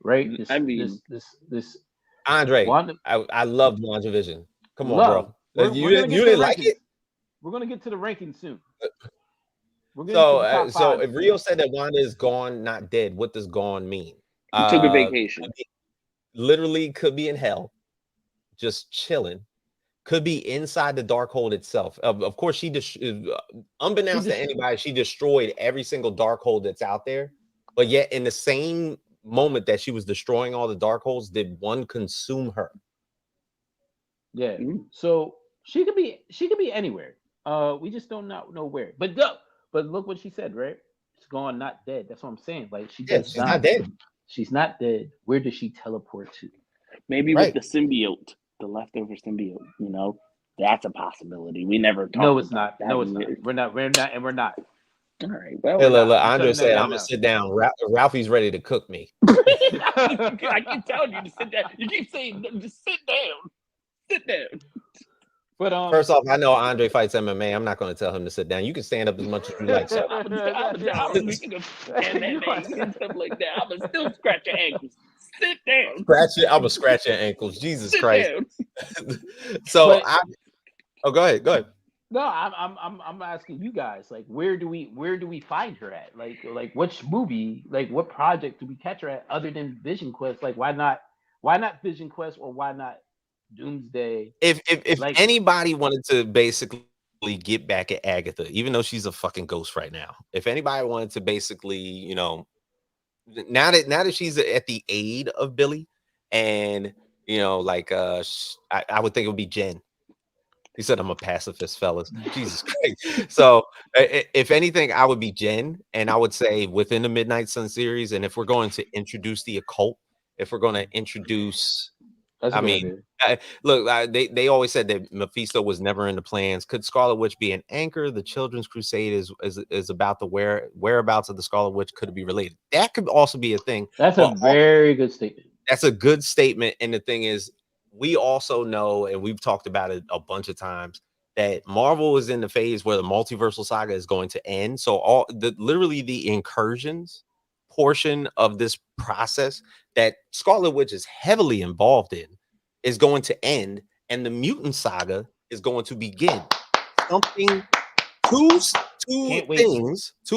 Right? This Andre, I loved WandaVision. Come on, bro. You didn't like it? We're gonna get to the ranking soon. So if Rio said that Wanda is gone, not dead, what does gone mean? Took a vacation. Literally could be in hell, just chilling. Could be inside the Darkhold itself. Of course, unbeknownst to anybody, she destroyed every single Darkhold that's out there. But yet, in the same moment that she was destroying all the Darkholds, did one consume her? Yeah. So she could be anywhere. We just don't know where. But look what she said, right? She's gone, not dead. That's what I'm saying. Like she's not dead. She's not dead. Where does she teleport to? Maybe with the symbiote, the leftover symbiote. You know, that's a possibility. We never talked. No, it's not. No, it's not. We're not. All right. Well, look, Andre said, "I'm gonna sit down." Ralphie's ready to cook me. I keep telling you to sit down. You keep saying, "Just sit down, sit down." But first off, I know Andre fights MMA. I'm not going to tell him to sit down. You can stand up as much as you like. So. I'm MMA and stuff like that. I'm gonna still scratch your ankles. Sit down. I'm gonna scratch your ankles. Jesus Christ. So go ahead. No, I'm asking you guys, like, where do we find her at? Like which movie, like what project do we catch her at other than Vision Quest? Like why not Vision Quest, or why not Doomsday? If anybody wanted to basically get back at Agatha, even though she's a fucking ghost right now, if anybody wanted to basically, now that she's at the aid of Billy, and like I would think it would be Jen. He said I'm a pacifist, fellas. Jesus Christ. So if anything, I would be Jen, and I would say within the Midnight Sun series, and if we're going to introduce the occult, if we're going to introduce, look, they always said that Mephisto was never in the plans. Could Scarlet Witch be an anchor? The Children's Crusade is about the whereabouts of the Scarlet Witch. Could it be related? That could also be a thing. That's a very good statement. That's a good statement. And the thing is, we also know, and we've talked about it a bunch of times, that Marvel is in the phase where the multiversal saga is going to end. So literally the incursions portion of this process that Scarlet Witch is heavily involved in is going to end, and the mutant saga is going to begin. Something, two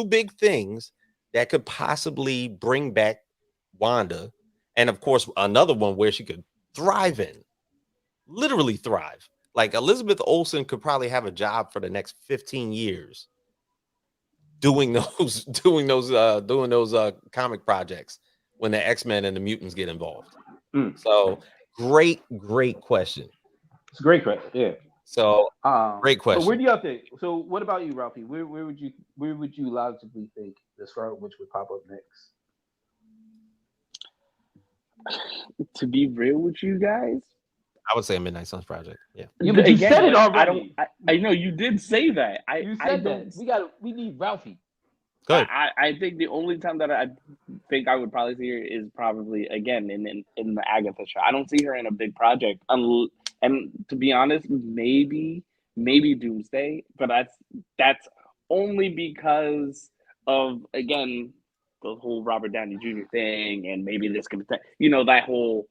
big things that could possibly bring back Wanda, and of course another one where she could thrive in, literally thrive. Like Elizabeth Olsen could probably have a job for the next 15 years doing those comic projects when the X-Men and the mutants get involved. So great question. It's a great question. Yeah. So great question. So where do y'all think? So what about you, Ralphie? Where would you logically think the Scarlet Witch would pop up next? To be real with you guys, I would say a Midnight Suns project. Yeah. But you said it already. I know you did say that. You said that. We need Ralphie. Good. I think the only time that I think I would probably see her is probably again in the Agatha show. I don't see her in a big project. And to be honest, maybe Doomsday, but that's only because of again the whole Robert Downey Jr. thing, and maybe this could that whole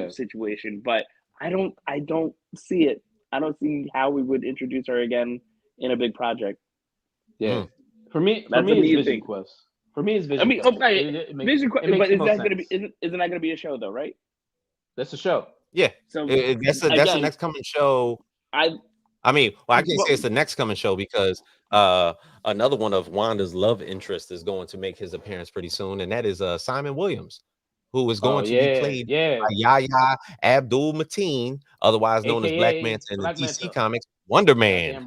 situation. But I don't see it. I don't see how we would introduce her again in a big project. Yeah. For me, it's Vision Quest. For me, it's Vision Quest. Vision Quest, but isn't that gonna be a show though, right? That's a show. Yeah. So that's the next coming show. I can't say it's the next coming show because another one of Wanda's love interests is going to make his appearance pretty soon, and that is Simon Williams, who is going to be played by Yahya Abdul-Mateen, otherwise known as Black Manta in the DC Comics Wonder Man.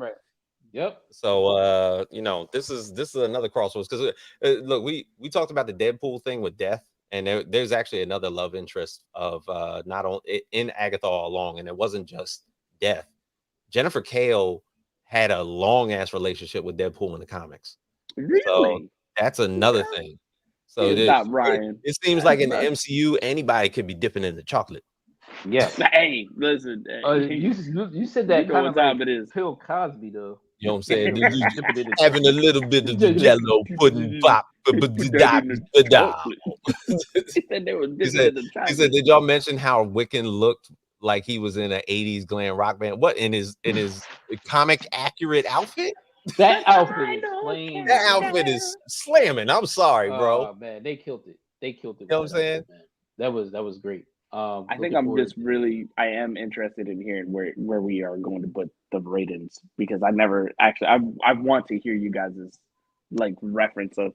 Yep. So this is another crossroads because look, we talked about the Deadpool thing with Death, and there's actually another love interest of not only in Agatha All Along, and it wasn't just Death. Jennifer Kale had a long ass relationship with Deadpool in the comics. Really? So that's another thing. So it seems like in the MCU, anybody could be dipping in the chocolate. Yeah. Hey, listen. You said that kind of like it is. Bill Cosby though. You know what I'm saying? Having a little bit of the Jello pudding pop. He said, did y'all mention how Wiccan looked like he was in an 80s glam rock band? What, in his comic accurate outfit? That outfit is slamming. That outfit is slamming. I'm sorry, bro. Oh man, they killed it. You know what I'm saying? That was great. I think I am interested in hearing where we are going to put the ratings, because I want to hear you guys' like reference of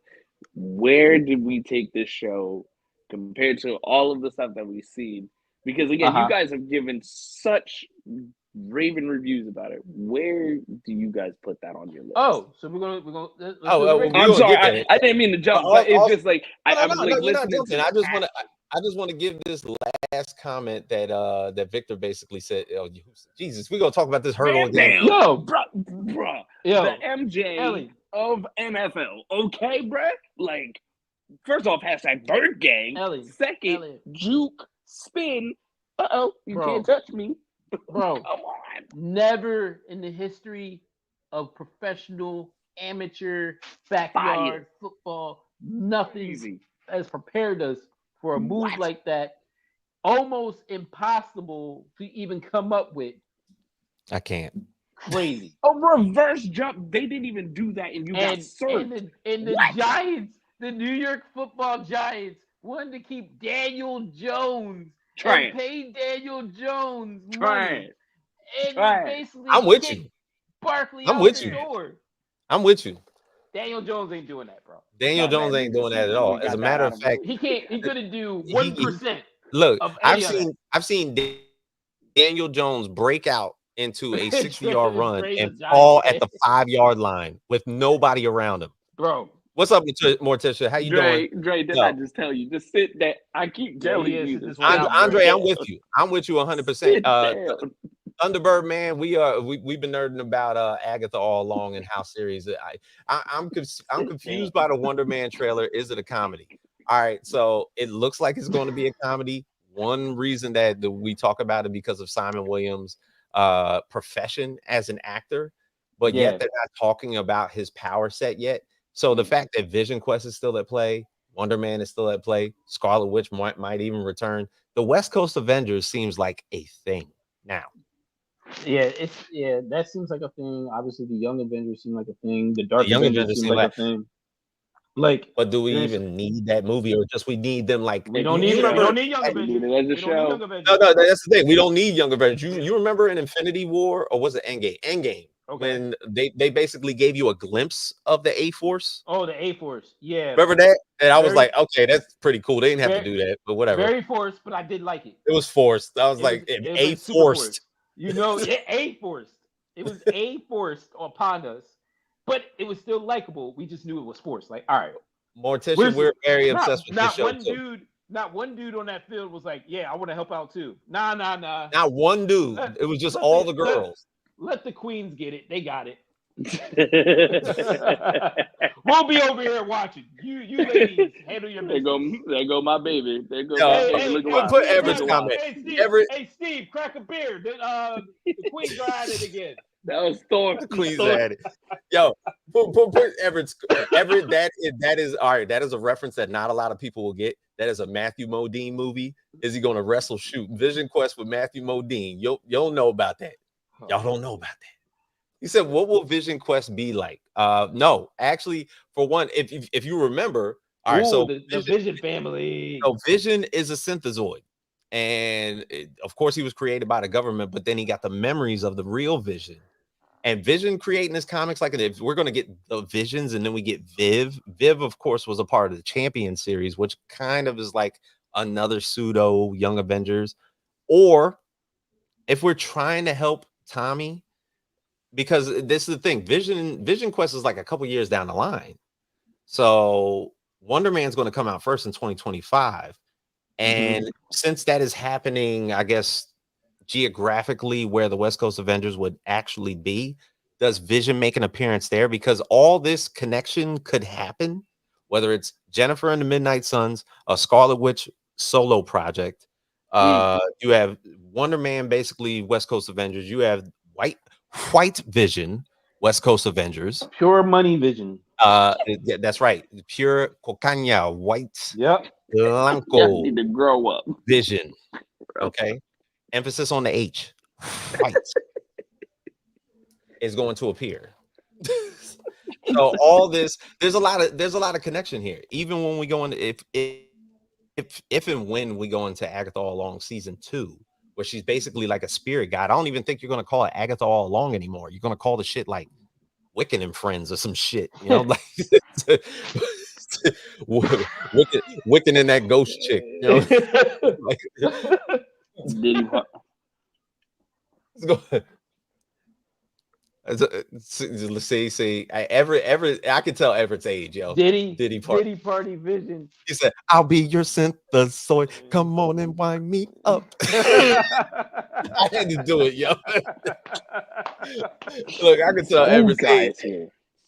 where did we take this show compared to all of the stuff that we've seen, because again, you guys have given such raving reviews about it. Where do you guys put that on your list? Oh, so we're gonna I'm sorry, I didn't mean to jump, but it's just like I'm listening to I just want to give this last comment that Victor basically said. Oh, Jesus, we're gonna talk about this hurdle again. Yo, bro, the MJ of NFL, okay, bro. Like, first off, hashtag Bird Gang. Second, juke, spin. You can't touch me, bro. Come on. Never in the history of professional, amateur, backyard football, nothing has prepared us for a move like that, almost impossible to even come up with. I can't. Crazy. A reverse jump. They didn't even do that, and you got served. And the Giants, the New York Football Giants, wanted to keep Daniel Jones. And pay Daniel Jones money. And basically I'm with you. Barkley I'm with you. I'm with you. Daniel Jones ain't doing that, bro. Daniel Jones ain't doing that at all. As a matter of fact, he can't. He couldn't do 1%. Look, of I've seen Daniel Jones break out into a 60-yard run and fall at the 5-yard line with nobody around him. Bro, what's up, Morticia? How you doing? Dre, did I just tell you? Just sit there. I keep telling you. Andre, I'm with you. I'm with you 100%. Thunderbird, man, we've been nerding about Agatha all along in House series. I'm confused by the Wonder Man trailer. Is it a comedy? All right, so it looks like it's going to be a comedy. One reason that we talk about it because of Simon Williams' profession as an actor, but yet they're not talking about his power set yet. So the fact that Vision Quest is still at play, Wonder Man is still at play, Scarlet Witch might even return. The West Coast Avengers seems like a thing now. Yeah, that seems like a thing. Obviously, the Young Avengers seem like a thing. The Dark Avengers seem like a thing. But do we even need that movie, or just we need them like we don't need them? We don't need Young Avengers. No, that's the thing. We don't need Young Avengers. You remember in Infinity War, or was it Endgame? Endgame. Okay. When they basically gave you a glimpse of the A-Force. Oh, the A-Force. Yeah. Remember that? And I was like, okay, that's pretty cool. They didn't have to do that, but whatever. Very forced, but I did like it. It was forced. I was like, A-Forced. You know, A-Forced. It was A-Forced upon us, but it was still likable. We just knew it was forced. Like, all right. Morticia, we're very obsessed with this show. Not one dude on that field was like, yeah, I want to help out too. Nah. Not one dude. It was just all the girls. Let the queens get it. They got it. We'll be over here watching. You ladies handle your business. There go my baby. There go. Put Everett's comment. Hey, Steve, crack a beer. The queens are at it again. That was Thor. The queens are at it. Yo, put Everett. That is all right. That is a reference that not a lot of people will get. That is a Matthew Modine movie. Is he going to wrestle? Shoot, Vision Quest with Matthew Modine. You'll know about that. Y'all don't know about that. He said, what will Vision Quest be like? No, actually, for one, if you remember, all right, so the Vision family. So Vision is a synthezoid. And of course, he was created by the government, but then he got the memories of the real Vision. And Vision creating his comics, like if we're going to get the Visions and then we get Viv. Viv, of course, was a part of the Champion series, which kind of is like another pseudo Young Avengers. Or if we're trying to help Tommy, because this is the thing, Vision Quest is like a couple years down the line. So Wonder Man's going to come out first in 2025. And since that is happening, I guess, geographically where the West Coast Avengers would actually be, does Vision make an appearance there? Because all this connection could happen, whether it's Jennifer and the Midnight Suns, a Scarlet Witch solo project. You have Wonder Man, basically West Coast Avengers. You have White Vision, West Coast Avengers. Pure money Vision. That's right. Pure cocaña, white. Yep. Blanco. Need to grow up. Vision. Okay. Emphasis on the H. White is going to appear. So all this, there's a lot of connection here. Even when we go into if and when we go into Agatha All Along season 2, where she's basically like a spirit guide. I don't even think you're gonna call it Agatha All Along anymore. You're gonna call the shit like Wiccan and Friends or some shit, you know, like Wiccan and that ghost chick, you know. Like, let's go ahead. See, Everett, I can tell Everett's age, yo. Diddy party Vision. He said, "I'll be your synthezoid. Come on and wind me up." I had to do it, yo. Look, I can tell Everett's age.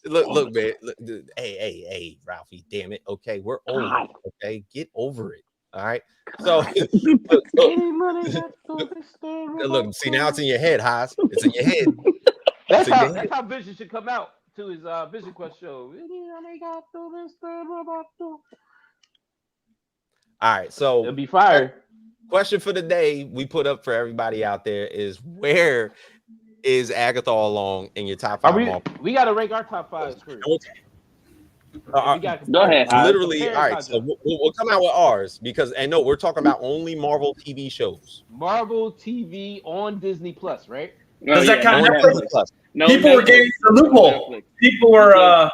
Look, man. Look, hey, Ralphie, damn it. Okay, we're old. Okay, get over it. All right. So look, see, now it's in your head, Haas. It's in your head. That's how Vision should come out to his Vision Quest show. All right, so it'll be fire. Question for the day we put up for everybody out there is, where is Agatha All Along in your top 5? We got to rank our top 5 first. Go ahead. Literally, all right. So we'll come out with ours because, and no, we're talking about only Marvel TV shows. Marvel TV on Disney Plus, right? Does that count? No, people were getting the loophole. People were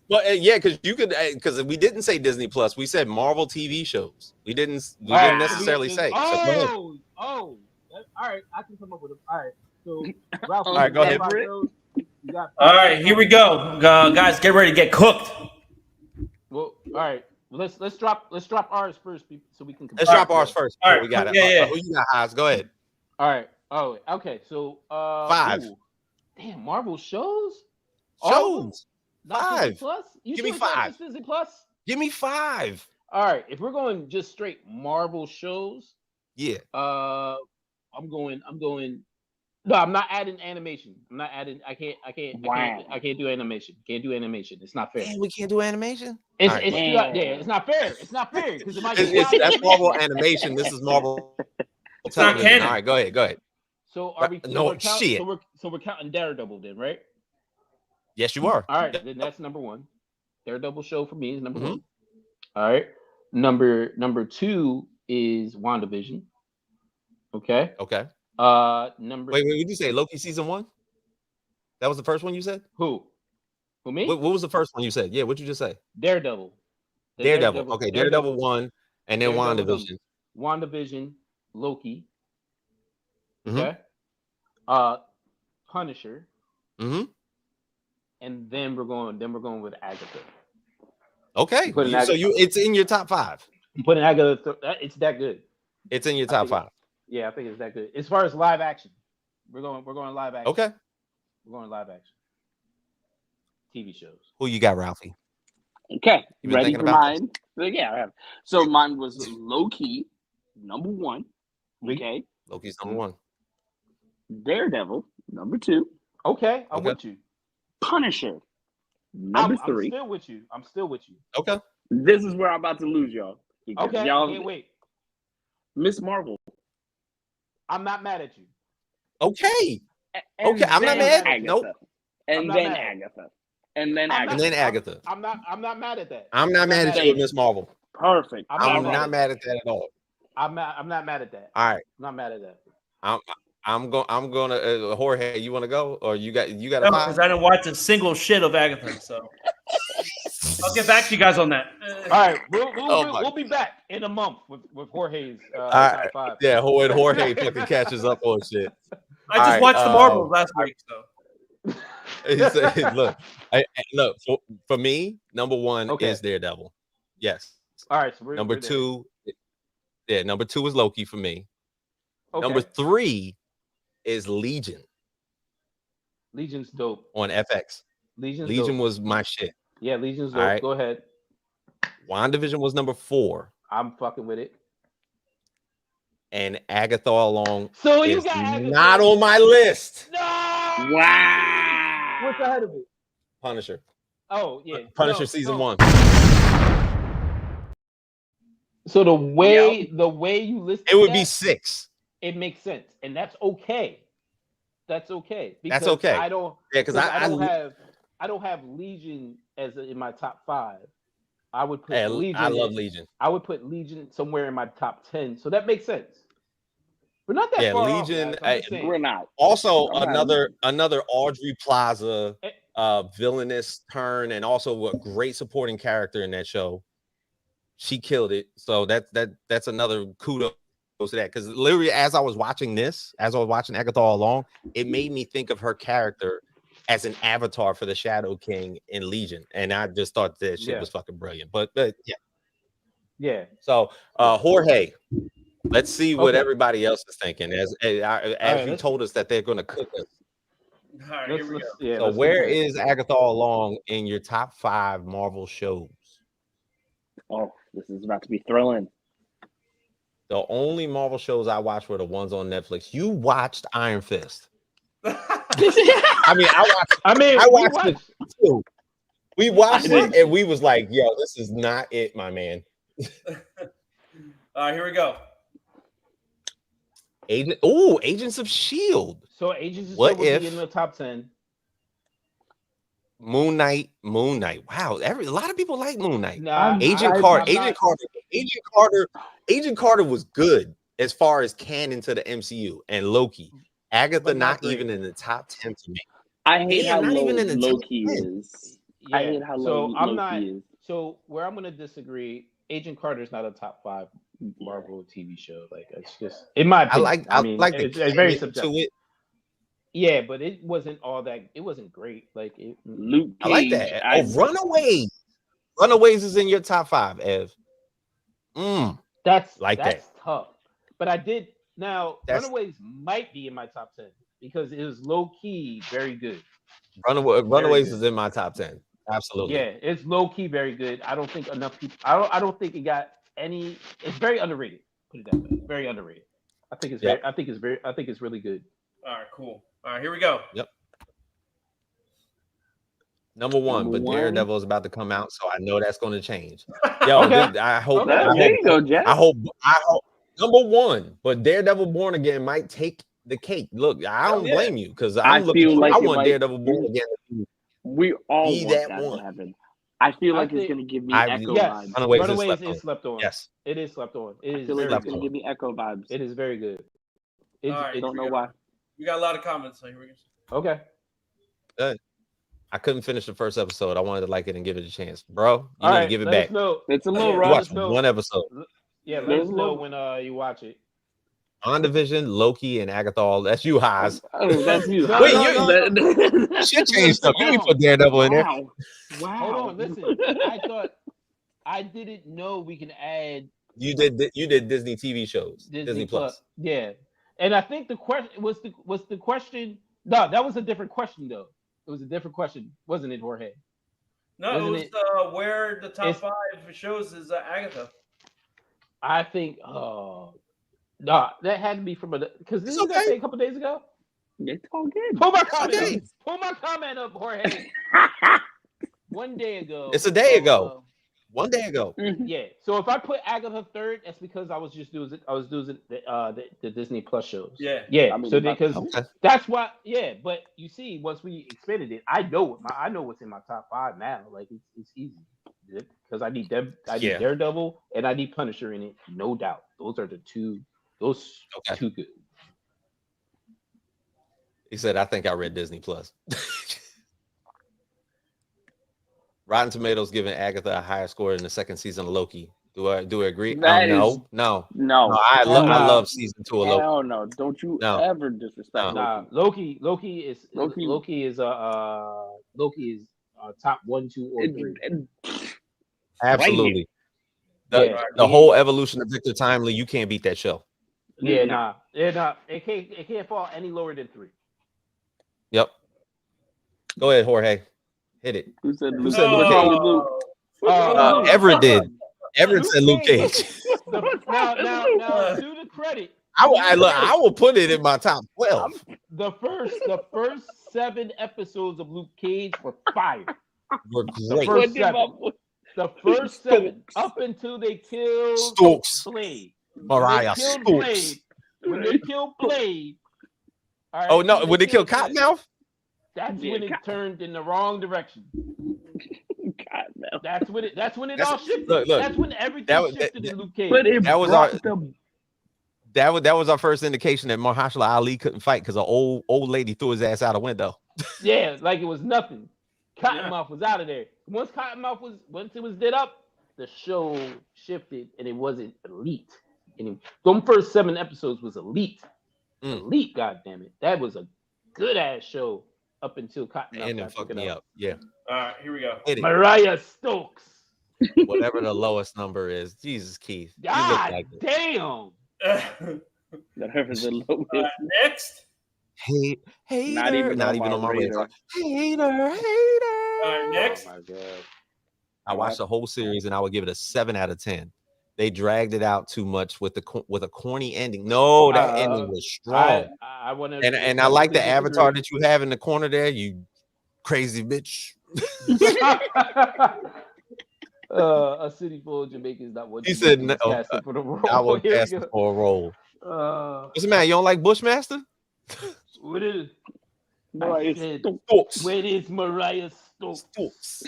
Well, yeah, because you could, because we didn't say Disney Plus, we said Marvel TV shows. We didn't necessarily say. All right, I can come up with them. All right, so Ralph, all right, go ahead. All right, here we go, guys. Get ready to get cooked. Well, all right. Let's drop ours first so we can. Let's drop ours first. All right, we got it. Yeah. Who you got, Haas? Go ahead. All right. Oh, okay. So 5. Ooh, damn, Marvel shows. Shows. Not 5. Disney Plus. You Give me sure it's not 5. just Disney Plus. Give me 5. All right. If we're going just straight Marvel shows, Yeah. I'm going. No, I'm not adding animation. I'm not adding. I can't do animation. Can't do animation. It's not fair. Man, we can't do animation. It's not fair. It's not fair because that's Marvel animation. This is Marvel. It's not canon. All right, go ahead. So are we? No shit. So we're counting Daredevil then, right? Yes, you are. All right, then that's number 1. Daredevil show for me is number 1. All right. Number 2 is WandaVision. Okay. Okay. Number. Wait, what did you say? Loki season 1? That was the first one you said? Who me? What was the first one you said? Yeah, what'd you just say? Daredevil. Daredevil. Okay, Daredevil 1, and then WandaVision. WandaVision, Loki. Mm-hmm. Okay. Punisher. Mm-hmm. And then we're going with Agatha. Okay. It's in your top 5. I'm putting Agatha. It's that good. It's in your top 5. Yeah, I think it's that good. As far as live action, we're going live action. Okay. We're going live action. TV shows. Who you got, Ralphie? Okay. You been Ready thinking for about mine? Yeah, I have. So mine was Loki, number 1. Okay. Loki's number 1. Daredevil, number 2. Okay, I'm with you. Punisher, number 3. I'm still with you. Okay. This is where I'm about to lose y'all. Okay. Y'all, wait. Miss Marvel. I'm not mad at you. Okay. Okay, I'm not mad. Agatha. Nope. And then Agatha. And then Agatha. I'm not mad at that. I'm not mad at you with Miss Marvel. Perfect. I'm not mad at that at all. I'm not mad at that. All right. I'm not mad at that. I'm gonna Jorge, you want to go or you got no, because I didn't watch a single shit of Agatha, so I'll get back to you guys on that. All right, we'll be back in a month with Jorge's top 5. Yeah, when Jorge fucking catches up on shit. I just watched the Marvels last week, so he said, look, for me, number 1 is Daredevil. Yes. All right, so number 2. Yeah, number 2 is Loki for me. Okay. Number 3 is Legion. Legion's dope. On FX. Legion was my shit. Yeah, Legion's dope. Right. Go ahead. WandaVision was number 4. I'm fucking with it. And Agatha All Along so you is got Agatha. Not on my list. No! Wow. What's ahead of it? Punisher. Oh, yeah. Punisher season 1. So the way you list it would be 6. It makes sense, and that's okay. That's okay. That's okay. I don't. Yeah, because I don't have Legion in my top 5. I would put Legion. I love Legion. I would put Legion somewhere in my top 10. So that makes sense. We're not that far Legion. Off, we're not. Also, another Audrey Plaza villainous turn, and also a great supporting character in that show. She killed it. So that's another kudos to that, because literally as I was watching Agatha All Along, it made me think of her character as an avatar for the Shadow King in Legion, and I just thought that shit was fucking brilliant. But yeah. So Jorge, let's see what everybody else is thinking as you told us that they're going to cook us. All right, here we go. Yeah, so where is Agatha All Along in your top 5 Marvel shows? Oh, this is about to be thrilling. The only Marvel shows I watched were the ones on Netflix. You watched Iron Fist. I watched it too. We watched it and we was like, yo, this is not it, my man. All right, here we go. Agents of S.H.I.E.L.D. So Agents of S.H.I.E.L.D. will be in the top 10. Moon Knight. Wow, a lot of people like Moon Knight. Agent Carter was good as far as canon to the MCU, and Loki. Agatha not even in the top 10 to me. I hate how low Loki is. I hate how low, I'm low not. he is. So where I'm gonna disagree, Agent Carter's not a top 5 Marvel TV show. Like it's just in my opinion. I like the it's very cadence subjective. to it. Yeah, but it wasn't all that. It wasn't great. Like Luke Cage. I like that. Runaways. Runaways is in your top 5, Ev. That's that. tough. But I did now. That's- Runaways might be in my top 10 because it was low key very good. Runaways is in my top 10. Absolutely. Yeah, it's low key very good. I don't think enough people. I don't think it got any. It's very underrated. Put it that way. Very underrated. I think it's very. I think it's really good. All right, cool. All right, here we go. Yep. Number one, Daredevil is about to come out, so I know that's going to change. Yo, I hope. There you go, Jeff. I hope. Number one, but Daredevil Born Again might take the cake. Look, I don't blame you because I want Daredevil Born Again. We all want that to happen. I feel like it's going to give me Echo vibes. Runaways is slept on. Yes, it is slept on. It is. I feel like it's going to give me Echo vibes. It is very good. I don't know why. We got a lot of comments, so here we go. Okay. Good. I couldn't finish the first episode. I wanted to like it and give it a chance, bro. You need to give it back. It's a little rough. One episode. Yeah, let us know when you watch it. WandaVision, Loki, and Agatha All. That's you, Haas. Oh, that's you. Wait, shit changed stuff. You ain't put Daredevil in there. Wow. Hold on, listen. I didn't know we can add. You did Disney TV shows. Disney Plus. Yeah, and I think the question was the question. No, that was a different question though. It was a different question, wasn't it, Jorge? No, it was where the top 5 shows is Agatha. I think. No, that had to be from because this is a couple days ago. It's all good. Pull my comment up, Jorge. 1 day ago. It's a day ago. 1 day ago. Yeah. So if I put Agatha third, that's because I was doing the Disney Plus shows. Yeah. Yeah. So because that's why. Yeah. But you see, once we expanded it, I know what's in my top 5 now. Like it's easy because I need Daredevil and I need Punisher in it. No doubt. Those are the two. Those two good. He said, "I think I read Disney Plus." Rotten Tomatoes giving Agatha a higher score in the second season of Loki. Do I agree? No. I love season 2 of Loki. Hell no! Don't you ever disrespect Loki. Loki is top 1, 2, or 3. Absolutely. The whole evolution of Victor Timely, you can't beat that show. Yeah, it can't fall any lower than 3. Yep. Go ahead, Jorge. Hit it. Who said Luke Cage? Everett did. Everett said Luke Cage. Now, to the credit, I will put it in my top 12. The first 7 episodes of Luke Cage were fire. Were great. The first 7 up until they killed Stokes. Blade. Mariah Stokes. When they killed Blade. Right, oh no! When they killed Cottonmouth. That's when it turned in the wrong direction. That's when it all shifted. Look, that's when everything shifted in Luke Cage. That was our first indication that Mahershala Ali couldn't fight because an old lady threw his ass out a window. Yeah, like it was nothing. Cottonmouth was out of there. Once it was lit up, the show shifted and it wasn't elite. And them first 7 episodes was elite. Elite, goddammit. That was a good ass show. Up until Cottonmouth. And it fucked me up. Yeah. All right, here we go. Mariah Stokes. Whatever the lowest number is. Jesus, Keith. God damn. That was the lowest. Next. Hater. Not even on my radar. Hater. All right, next. Oh my God. I watched the whole series and I would give it a 7 out of 10. They dragged it out too much with a corny ending. No, that ending was strong. I like the avatar that you have in the corner there. You crazy bitch. A city full of Jamaicans that would. He said, "No, for the role. I was casted for a role." What's the matter? You don't like Bushmaster? What is? Mariah Stokes. Where is Mariah Stokes?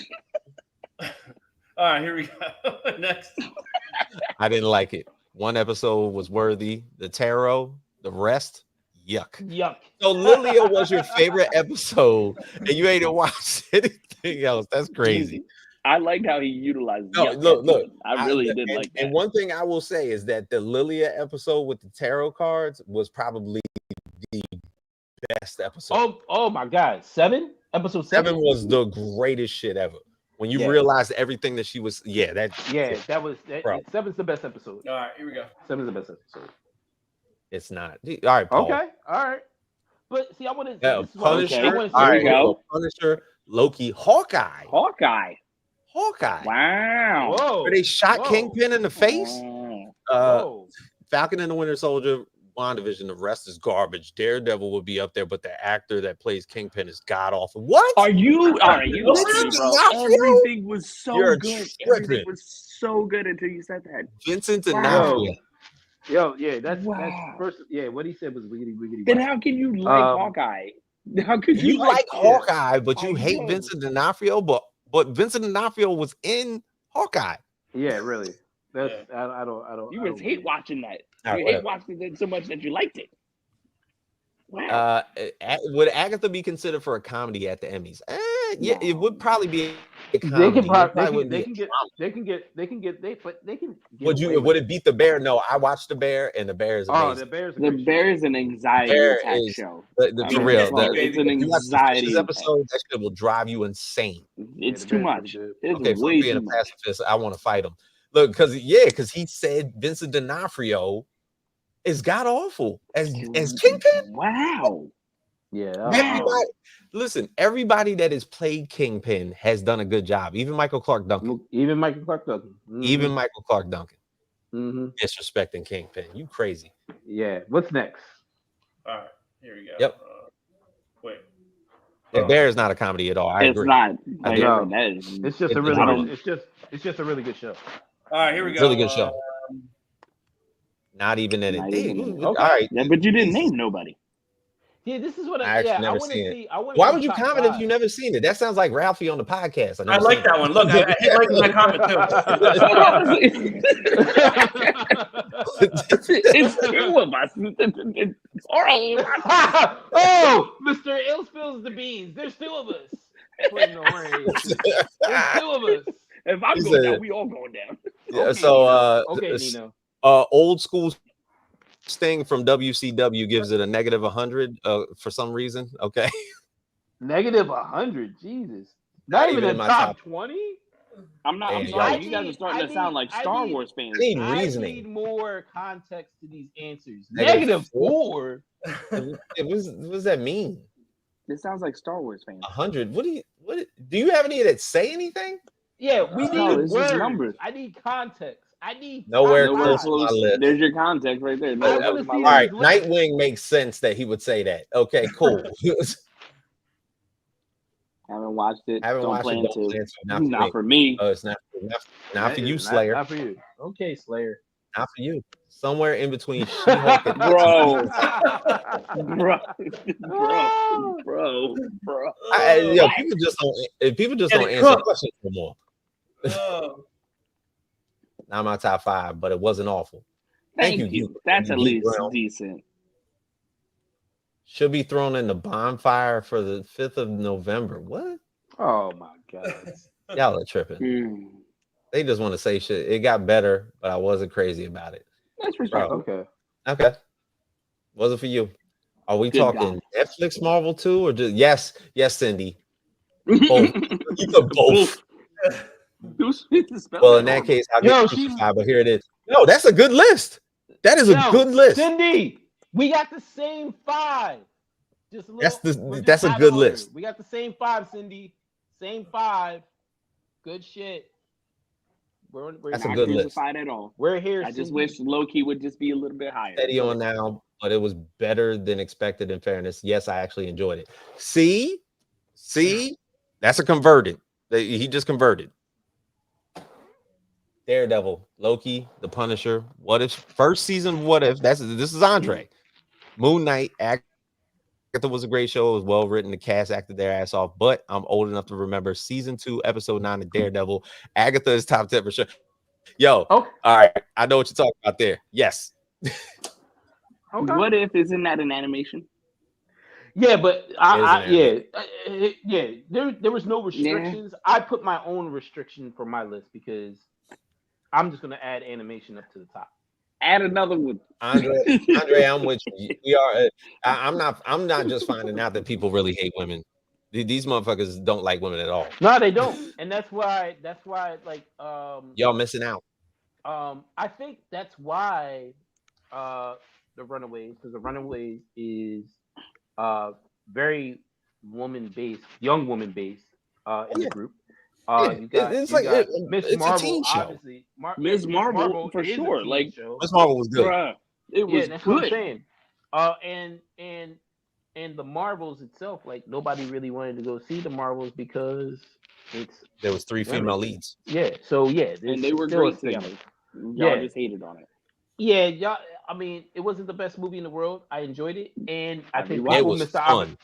All right, here we go. Next. I didn't like it. 1 episode was worthy. The tarot, the rest, Yuck. So Lilia was your favorite episode, and you ain't watched anything else. That's crazy. I liked how he utilized. No, look. I really did like that. And one thing I will say is that the Lilia episode with the tarot cards was probably the best episode. Oh my God, episode 7 was the greatest shit ever. When you realized everything that she was, that was 7's the best episode. All right, here we go. 7's the best episode. It's not. All right, Paul. Okay, all right. But see, I want to Punisher. All right, go. Punisher, Loki, Hawkeye. Wow. Whoa. Where they shot Kingpin in the face. Whoa. Falcon and the Winter Soldier, WandaVision. The rest is garbage. Daredevil would be up there, but the actor that plays Kingpin is god awful. What? Are you? All right, you Vincent bro. D'Onofrio? Everything was so You're good. tripping. Everything was so good until you said that. Vincent D'Onofrio. Yo, yeah, that's first. Yeah, what he said was wiggity. Then how can you like Hawkeye? How could You like Hawkeye, but you I hate know. Vincent D'Onofrio, but Vincent D'Onofrio was in Hawkeye. Yeah, really. That's I don't. You was hate watching that. All right, you hate watching it so much that you liked it. Wow. Would Agatha be considered for a comedy at the Emmys? Yeah, it would probably be a They comedy. can get. Would it beat The Bear? No, I watched The Bear, and The Bear is amazing. The Bear is an anxiety attack show. For real. It's an anxiety This episode, that shit will drive you insane. It's too much. Okay, for being a pacifist, I want to fight him. Look, because he said Vincent D'Onofrio is god awful as Kingpin. Wow. Yeah. Everybody that has played Kingpin has done a good job. Even Michael Clark Duncan. Mm-hmm. Even Michael Clark Duncan. Mm-hmm. Disrespecting Kingpin. You crazy. Yeah. What's next? All right. Here we go. Yep. Wait. The Bear is not a comedy at all. I agree. It's not. It's just a really. It's just a really good show. All right. Here we go. Really good show. Not even in it. All right. Yeah, but you didn't name nobody. Yeah, this is what I actually never seen it. Why would you comment if you never seen it? That sounds like Ralphie on the podcast. I like that one. Look, I hit like that comment too. It's two of us. Oh, Mr. Ill spills the beans. There's two of us. Wait, no worries. There's two of us. If I'm going down, we all going down. Yeah, okay, so okay, Nino. Old school Sting from WCW gives it a negative 100 for some reason. Okay. Negative 100. Jesus. Not even in my top 20? I'm not. I'm Damn, sorry. You guys are starting to sound like Star Wars fans. I need reasoning. I need more context to these answers. Negative -4. What does that mean? This sounds like Star Wars fans. 100. What do you have any that say anything? Yeah, we need words. Numbers. I need context. I need nowhere close to my list. There's your context right there. All right, Nightwing makes sense that he would say that. Okay, cool. Haven't watched it. Haven't don't watched plan it. to. Not for me. Oh, it's not for you, Slayer. Not for you. Okay, Slayer. Not for you. Somewhere in between She-Hulk and bro. People just don't answer questions anymore. Not my top 5, but it wasn't awful. Thank you. That's at least decent. Should be thrown in the bonfire for the 5th of November. What? Oh my God. Y'all are tripping. They just want to say shit. It got better, but I wasn't crazy about it. That's respectful. Okay. Wasn't for you. Are we talking Netflix Marvel 2 or just yes, Cindy? Both. Both. Well, in that case, I'll get crucified, but here it is. No, that's a good list. That is a good list. Cindy, we got the same 5. Just a little, that's a good list. We got the same 5, Cindy. Same 5. Good shit. We're that's a good list. At all. We're here. I just wish Loki would just be a little bit higher. Steady on now, but it was better than expected. In fairness, yes, I actually enjoyed it. See, that's a converted. He just converted. Daredevil, Loki, The Punisher, What If, first season, What If. This is Andre. Moon Knight, Agatha was a great show. It was well written. The cast acted their ass off, but I'm old enough to remember season 2, episode 9 of Daredevil. Agatha is top 10 for sure. Yo, all right. I know what you're talking about there. Yes. Okay. What if isn't that an animation? Yeah, but It there was no restrictions. I put my own restriction for my list because I'm just gonna add animation up to the top. Add another one. Andre, I'm with you. We are. I'm not just finding out that people really hate women. These motherfuckers don't like women at all. No, they don't, and that's why like Y'all missing out. I think that's why the Runaways, because the Runaways is very young woman based in the group. You got, it's you like got Miss Miss Marvel, Marvel, show. obviously. Miss Marvel for is a sure. teen Like show. Miss Marvel was good. Bruh, it was that's good. what I'm saying. And the Marvels itself, like nobody really wanted to go see the Marvels because There was 3 female leads. Yeah, so yeah, And they were still a great stigma. together. Y'all just hated on it. Yeah, y'all. I mean, it wasn't the best movie in the world. I enjoyed it, and I think It was fun.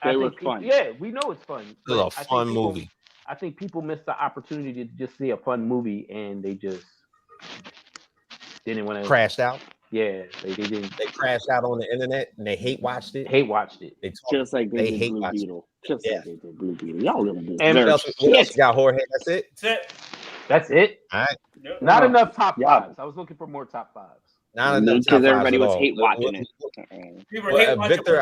They were fun. Yeah, we know it's fun. It was a fun movie. I think people missed the opportunity to just see a fun movie, and they just didn't want to. Crashed out. Yeah, they didn't. They crashed out on the internet and they hate watched it. Hate watched it. Just like they did hate Blue watched Beetle. Just like they did Blue Beetle. Y'all little bit. And what else you got, Jorge? That's it. That's it. All right. Not enough top fives. I was looking for more top fives. Not enough because everybody was hate watching it. Victor,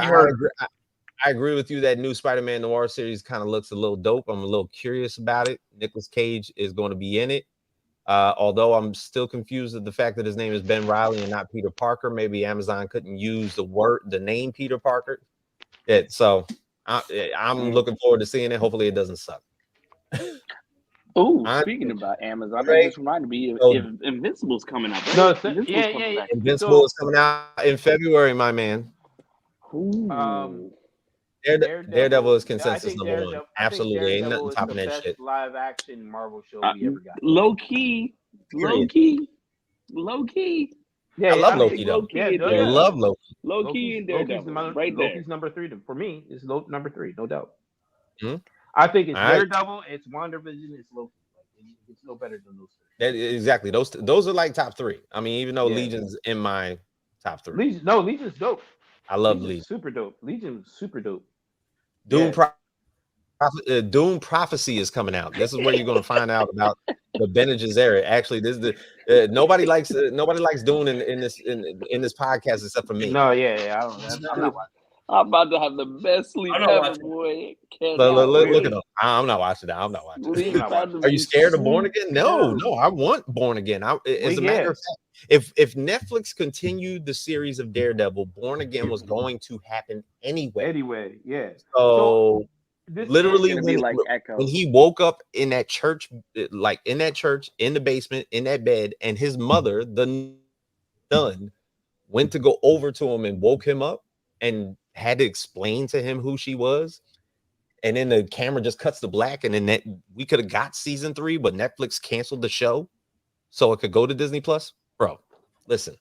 I agree with you. That new Spider-Man Noir series kind of looks a little dope. I'm a little curious about it. Nicolas Cage is going to be in it. Although I'm still confused at the fact that his name is Ben Reilly and not Peter Parker. Maybe Amazon couldn't use the name Peter Parker. So I'm looking forward to seeing it. Hopefully it doesn't suck. Oh, speaking about Amazon, that just reminded me if Invincible's coming out. Right? No, Invincible is coming out in February, my man. Daredevil is consensus number 1. Absolutely, ain't nothing topping that shit. Live action Marvel show we ever got. Low key. Yeah, I love Loki though. I love Loki. Loki and Daredevil, right there. Loki's number 3 for me. Is number 3, no doubt. Mm-hmm. I think it's Daredevil, it's WandaVision, it's Loki. It's no better than those 3. Exactly. Those are like top 3. I mean, even though Legion's in my top 3. Legion's dope. I love Legion. Super dope. Legion's super dope. Doom Prophecy is coming out. This is where you're going to find out about the Bene Gesserit. Actually, this is the nobody likes Doom in this podcast except for me. No, I'm not watching. I'm about to have the best sleep ever, boy. Look at him. I'm not watching that. I'm not watching. Are you scared of Born Again? No. I want Born Again. As a matter of fact, if Netflix continued the series of Daredevil, Born Again was going to happen anyway. Yeah. So literally, when he woke up in that church, in the basement, in that bed, and his mother, the nun, went to go over to him and woke him up and had to explain to him who she was, and then the camera just cuts to black, and then we could have got season 3, but Netflix canceled the show so it could go to Disney Plus. Bro, listen,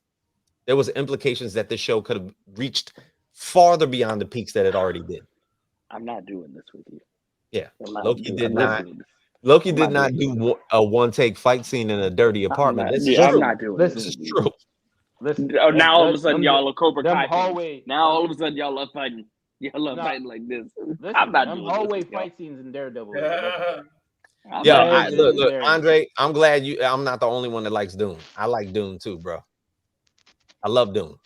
there was implications that this show could have reached farther beyond the peaks that it already did. I'm not doing this with you. Yeah, Loki did not do a one-take fight scene in a dirty apartment. I'm not doing this. This is true. Listen, now all of a sudden y'all are Cobra Kai. Hallway. Now all of a sudden y'all are fighting. Y'all are fighting like this. Listen, I'm not doing hallway this. Fight scenes in Daredevil. Look, Andre. I'm glad I'm not the only one that likes Doom. I like Doom too, bro. I love Doom.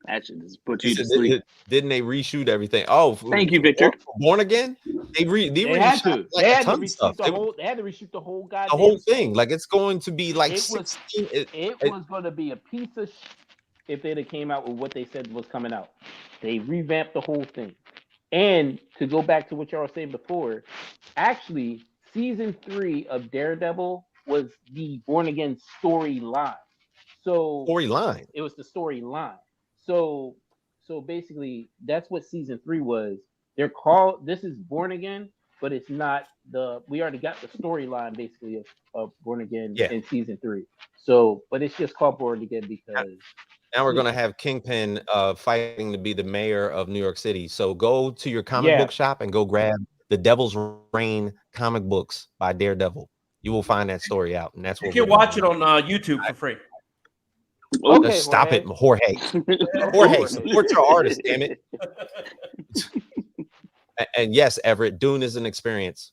That should just put you to sleep. Didn't they reshoot everything? Oh, thank you, Victor. Born Again? They had to. Like, they had to reshoot they had to reshoot the whole goddamn the whole thing. Like it's going to be like 16. It was going to be a piece of if they'd have came out with what they said was coming out. They revamped the whole thing. And to go back to what y'all were saying before, actually, season 3 of Daredevil was the Born Again storyline. So it was the storyline. So basically, that's what season 3 was. This is Born Again, but it's not we already got the storyline basically of Born Again in season 3. So, but it's just called Born Again because now we're gonna have Kingpin fighting to be the mayor of New York City. So go to your comic book shop and go grab the Devil's Reign comic books by Daredevil. You will find that story out, and that's what you can watch it on YouTube for free. Okay, Stop it, Jorge. Jorge, support your artist, damn it. And yes, Everett, Dune is an experience.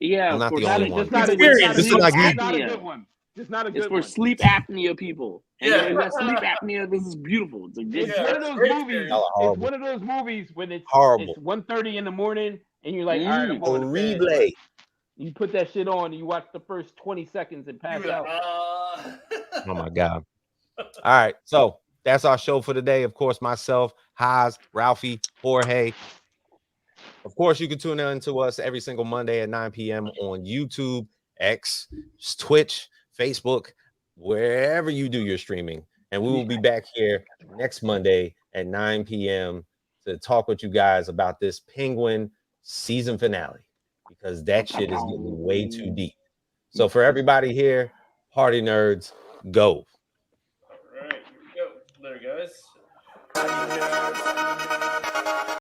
Yeah, I'm not the for only sleep- one. It's not a good one. It's not a good It's for one. sleep apnea people. And Yeah. if you got sleep apnea, this is beautiful. It's, It's Yeah, one of those great movies. experience. It's one of those movies when it's Horrible. It's 1:30 in the morning and you're like, all right, I'm going to bed. Horrible. You put that shit on and you watch the first 20 seconds and pass out. Oh my God. All right. So that's our show for today. Of course, myself, Haas, Ralphie, Jorge. Of course, you can tune in to us every single Monday at 9 p.m. on YouTube, X, Twitch, Facebook, wherever you do your streaming. And we will be back here next Monday at 9 p.m. to talk with you guys about this Penguin season finale, because that shit is getting way too deep. So for everybody here, party nerds, go. All right, here we go. There, guys.